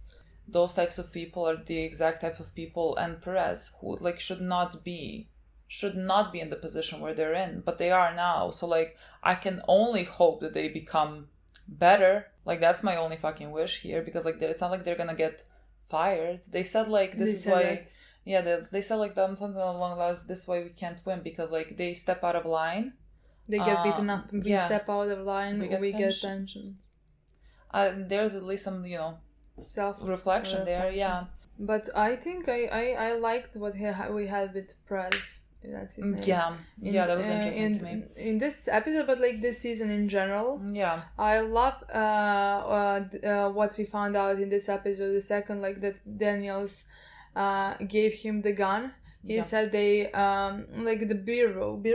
Those types of people are the exact type of people, and Perez, who like should not be in the position where they're in, but they are now. So like I can only hope that they become better. Like that's my only fucking wish here, because like it's not like they're gonna get fired. They said like this is why that. Yeah, they said like something along those lines, this way we can't win, because like they step out of line. They get beaten up, we step out of line, we get tensions. There's at least some, self-reflection there, yeah. But I think I liked what we had with Prez. That's his name. Yeah, that was interesting to me. In this episode, but like this season in general. Yeah. I love what we found out in this episode, the second, like that Daniels gave him the gun. He said they like the bureau of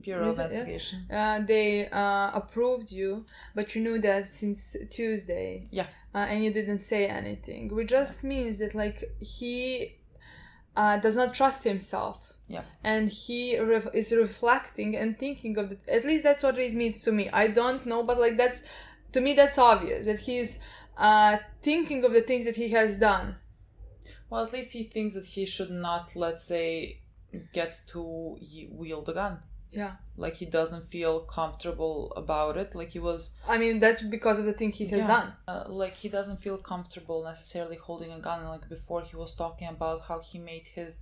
investigation. They approved you, but you knew that since Tuesday. Yeah. And you didn't say anything, which just means that like he does not trust himself. Yeah. And he is reflecting and thinking of it. At least that's what it means to me. I don't know, but like to me that's obvious that he's thinking of the things that he has done. Well, at least he thinks that he should not, let's say, get to wield a gun. Yeah. Like he doesn't feel comfortable about it. Like he was... I mean, that's because of the thing he has done. Like he doesn't feel comfortable necessarily holding a gun. Like before he was talking about how he made his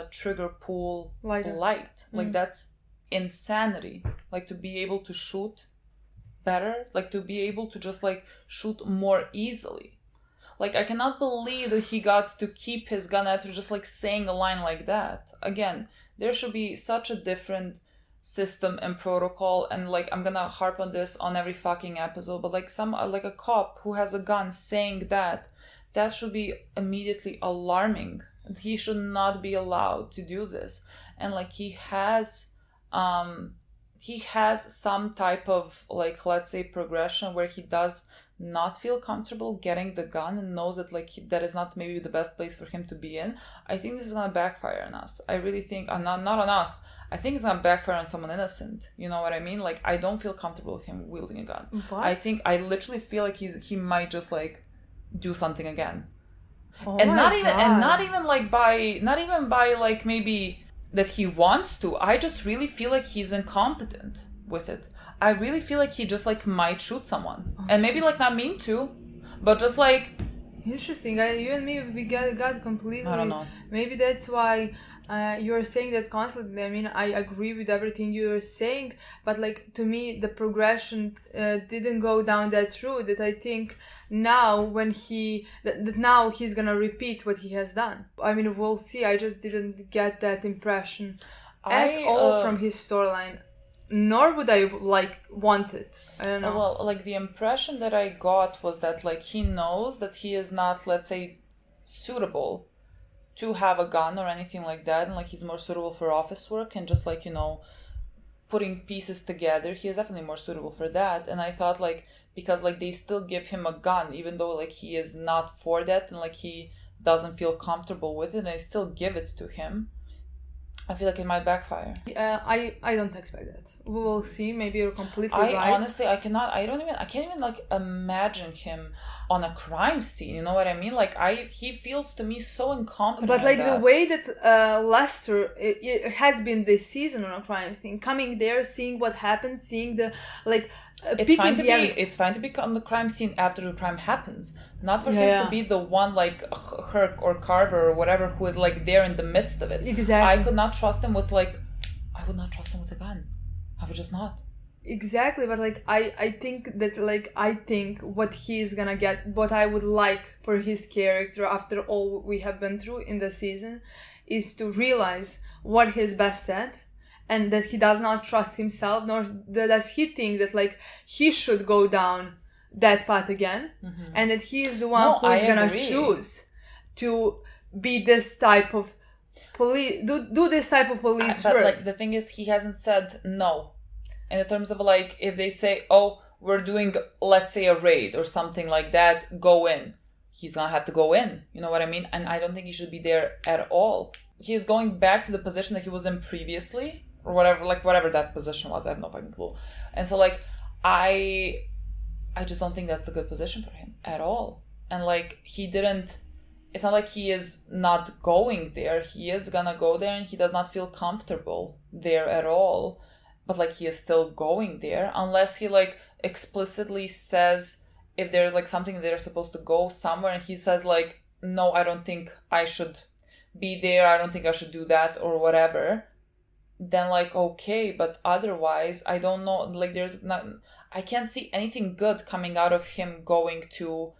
trigger pull light. Like that's insanity. Like to be able to shoot better. Like to be able to just like shoot more easily. Like, I cannot believe that he got to keep his gun after just, like, saying a line like that. Again, there should be such a different system and protocol, and, like, I'm gonna harp on this on every fucking episode, but, like, like, a cop who has a gun saying that should be immediately alarming. And he should not be allowed to do this. And, like, he has some type of, like, let's say, progression where he does not feel comfortable getting the gun and knows that like that is not maybe the best place for him to be in. I think this is gonna backfire on us. I really think, not on us. I think it's gonna backfire on someone innocent. You know what I mean? Like I don't feel comfortable with him wielding a gun. What? I literally feel like he might just like do something again, not even by like maybe that he wants to. I just really feel like he's incompetent with it. I really feel like he just like might shoot someone, and maybe like not mean to, but just like interesting. You and me, we got completely. I don't know. Maybe that's why you're saying that constantly. I mean, I agree with everything you're saying, but like to me, the progression didn't go down that route. That I think now when now he's gonna repeat what he has done. I mean, we'll see. I just didn't get that impression at all from his storyline. Nor would I want it. I don't know. Well, like the impression that I got was that like he knows that he is not, let's say, suitable to have a gun or anything like that, and like he's more suitable for office work and just like, putting pieces together. He is definitely more suitable for that. And I thought like because like they still give him a gun even though like he is not for that and like he doesn't feel comfortable with it, and I still give it to him. I feel like it might backfire. I don't expect that. We will see. Maybe you're completely right. Honestly, I can't even like imagine him on a crime scene. You know what I mean? Like he feels to me so incompetent. But like the way that Lester it has been this season on a crime scene, coming there, seeing what happened, seeing the like. It's fine to be on the crime scene after the crime happens, not for him to be the one like Herc or Carver or whatever who is like there in the midst of it. Exactly. I would not trust him with a gun. I would just not. Exactly, but like I think that like I think what he's gonna get, what I would like for his character after all we have been through in the season, is to realize what he's best at, and that he does not trust himself, nor does he think that like he should go down that path again, and that he is the one who is gonna choose to be this type of police, do this type of police but work. like the thing is, he hasn't said no. In terms of like, if they say, oh, we're doing, let's say, a raid or something like that, go in. He's gonna have to go in. You know what I mean? And I don't think he should be there at all. He's going back to the position that he was in previously, or whatever that position was. I have no fucking clue. And so like, I just don't think that's a good position for him at all. And like, it's not like he is not going there. He is gonna go there, and he does not feel comfortable there at all. But like, he is still going there unless he like explicitly says, if there's like something they're supposed to go somewhere and he says like, no, I don't think I should be there, I don't think I should do that or whatever, then like, okay. But otherwise, I don't know, like I can't see anything good coming out of him going to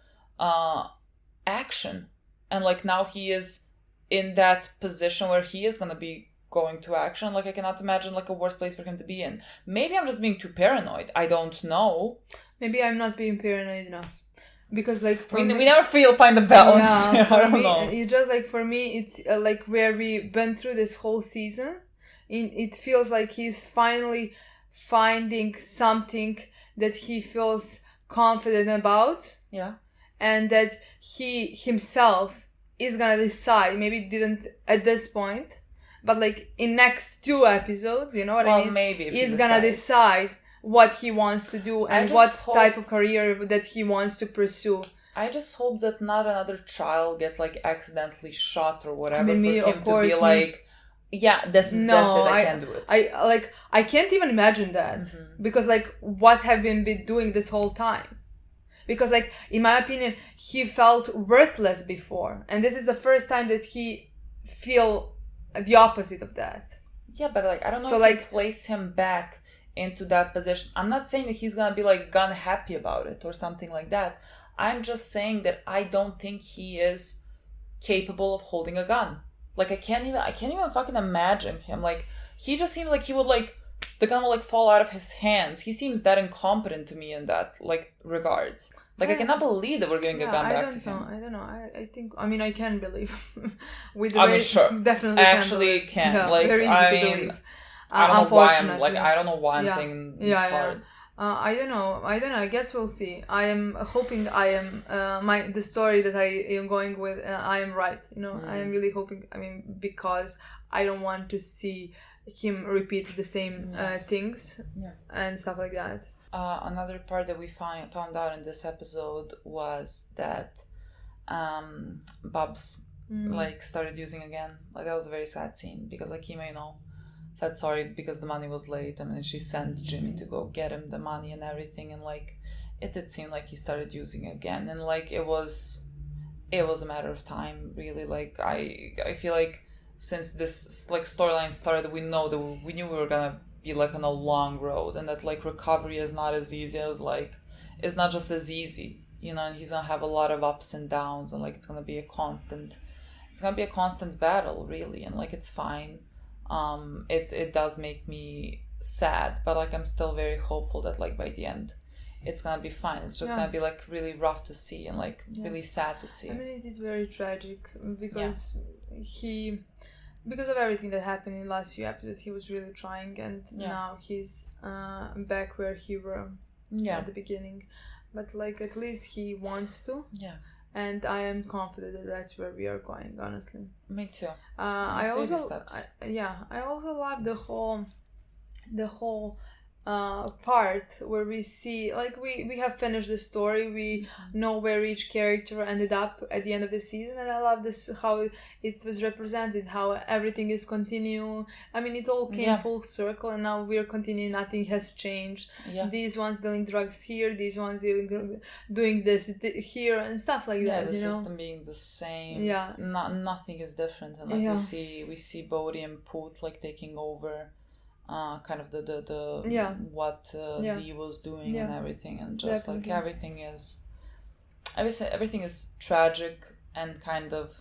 action. And like, now he is in that position where he is gonna be going to action. Like, I cannot imagine like a worse place for him to be in. Maybe I'm just being too paranoid. I don't know. Maybe I'm not being paranoid enough, because like we never find the balance. Yeah, I don't know. It just like for me, it's like where we've been through this whole season. It feels like he's finally finding something that he feels confident about. Yeah, and that he himself is gonna decide. Maybe didn't at this point. But like in next 2 episodes, you know what I mean? Maybe he's gonna decide what he wants to do and what type of career that he wants to pursue. I just hope that not another child gets like accidentally shot or whatever. I mean, for him to be like, yeah, that's it. I can't do it. I can't even imagine that, because like, what have we been doing this whole time? Because like, in my opinion, he felt worthless before, and this is the first time that he feel the opposite of that. Yeah, but like, I don't know if you place him back into that position. I'm not saying that he's gonna be like gun happy about it or something like that. I'm just saying that I don't think he is capable of holding a gun. Like, I can't even fucking imagine him. Like, he just seems like he would like, the gun will like fall out of his hands. He seems that incompetent to me in that like regards. Like, I cannot believe that we're giving a gun back to him. I don't know. I think, I mean, I can believe. With the I way, mean, sure. Definitely actually can. Yeah, like, very easy I to mean, believe. I don't know why I'm like, Yeah. I don't know why I'm saying it's hard. I don't know. I guess we'll see. I am hoping the story that I am going with, I am right. You know, I am really hoping. I mean, because I don't want to see him repeat the same things and stuff like that. Another part that we found out in this episode was that Bubs like started using again. Like, that was a very sad scene, because like, Kima, you know, said sorry because the money was late, and then she sent Jimmy to go get him the money and everything, and like, it did seem like he started using again, and like, it was a matter of time, really. Like, I feel like since this like storyline started, we knew we were gonna be like on a long road, and that like recovery is not as easy as like, it's not just as easy, you know, and he's gonna have a lot of ups and downs, and like, it's gonna be a constant battle, really, and like, it's fine. It does make me sad, but like, I'm still very hopeful that like, by the end it's gonna be fine. It's just gonna be like really rough to see, and like really sad to see. I mean, it is very tragic, because because of everything that happened in the last few episodes, he was really trying, and now he's back where he were at the beginning. But like, at least he wants to. Yeah. And I am confident that that's where we are going, honestly. Me too. I also love the whole part where we see, like, we have finished the story, we know where each character ended up at the end of the season, and I love this, how it was represented, how everything is continue. I mean, it all came full circle, and now we're continuing, nothing has changed. These ones dealing drugs here, these ones doing this here, and stuff like that. The you know? system being the same. Nothing is different, and like we see Bodhi and Poot like taking over kind of the what Dee was doing and everything, and just like everything is tragic and kind of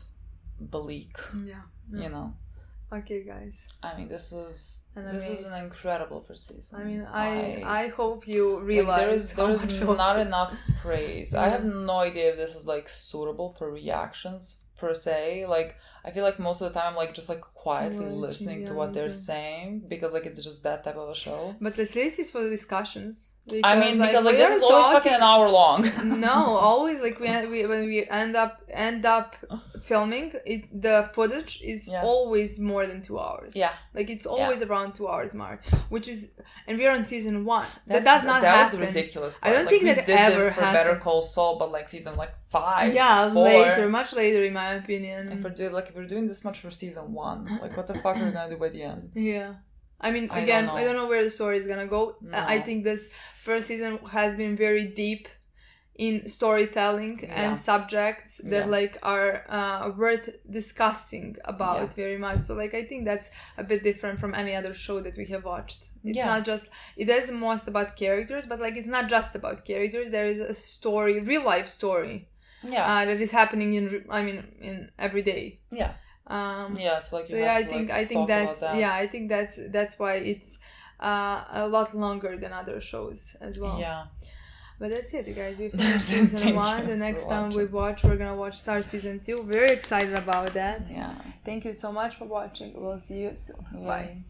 bleak. You know. Okay, guys. I mean, this was an incredible first season. I mean, I hope you realize there's not enough praise. I have no idea if this is like suitable for reactions per se. Like, I feel like most of the time I'm like just like quietly listening to what they're saying, because like it's just that type of a show. But at least it's for the discussions. Because like this is always fucking an hour long. No, always like when we end up filming it, the footage is always more than 2 hours. Yeah, like it's always around 2 hours mark, which is, and we're on season 1. That does not happen. That was the ridiculous part. I don't think that did ever this for happened. Better Call Saul, but like season like 5. Yeah, 4. later, much later in my opinion. If we're doing this much for season 1, like what the fuck are we gonna do by the end? Yeah. I mean, again, I don't know where the story is gonna go. No. I think this first season has been very deep in storytelling and subjects that like are worth discussing about very much. So like I think that's a bit different from any other show that we have watched. It's not just, it is most about characters, but like it's not just about characters. There is a story, real life story, that is happening in every day. Yeah. I think that's why it's a lot longer than other shows as well. Yeah. But that's it, guys. We finished season 1. The next time we're gonna start season 2. Very excited about that. Yeah. Thank you so much for watching. We'll see you soon. Bye.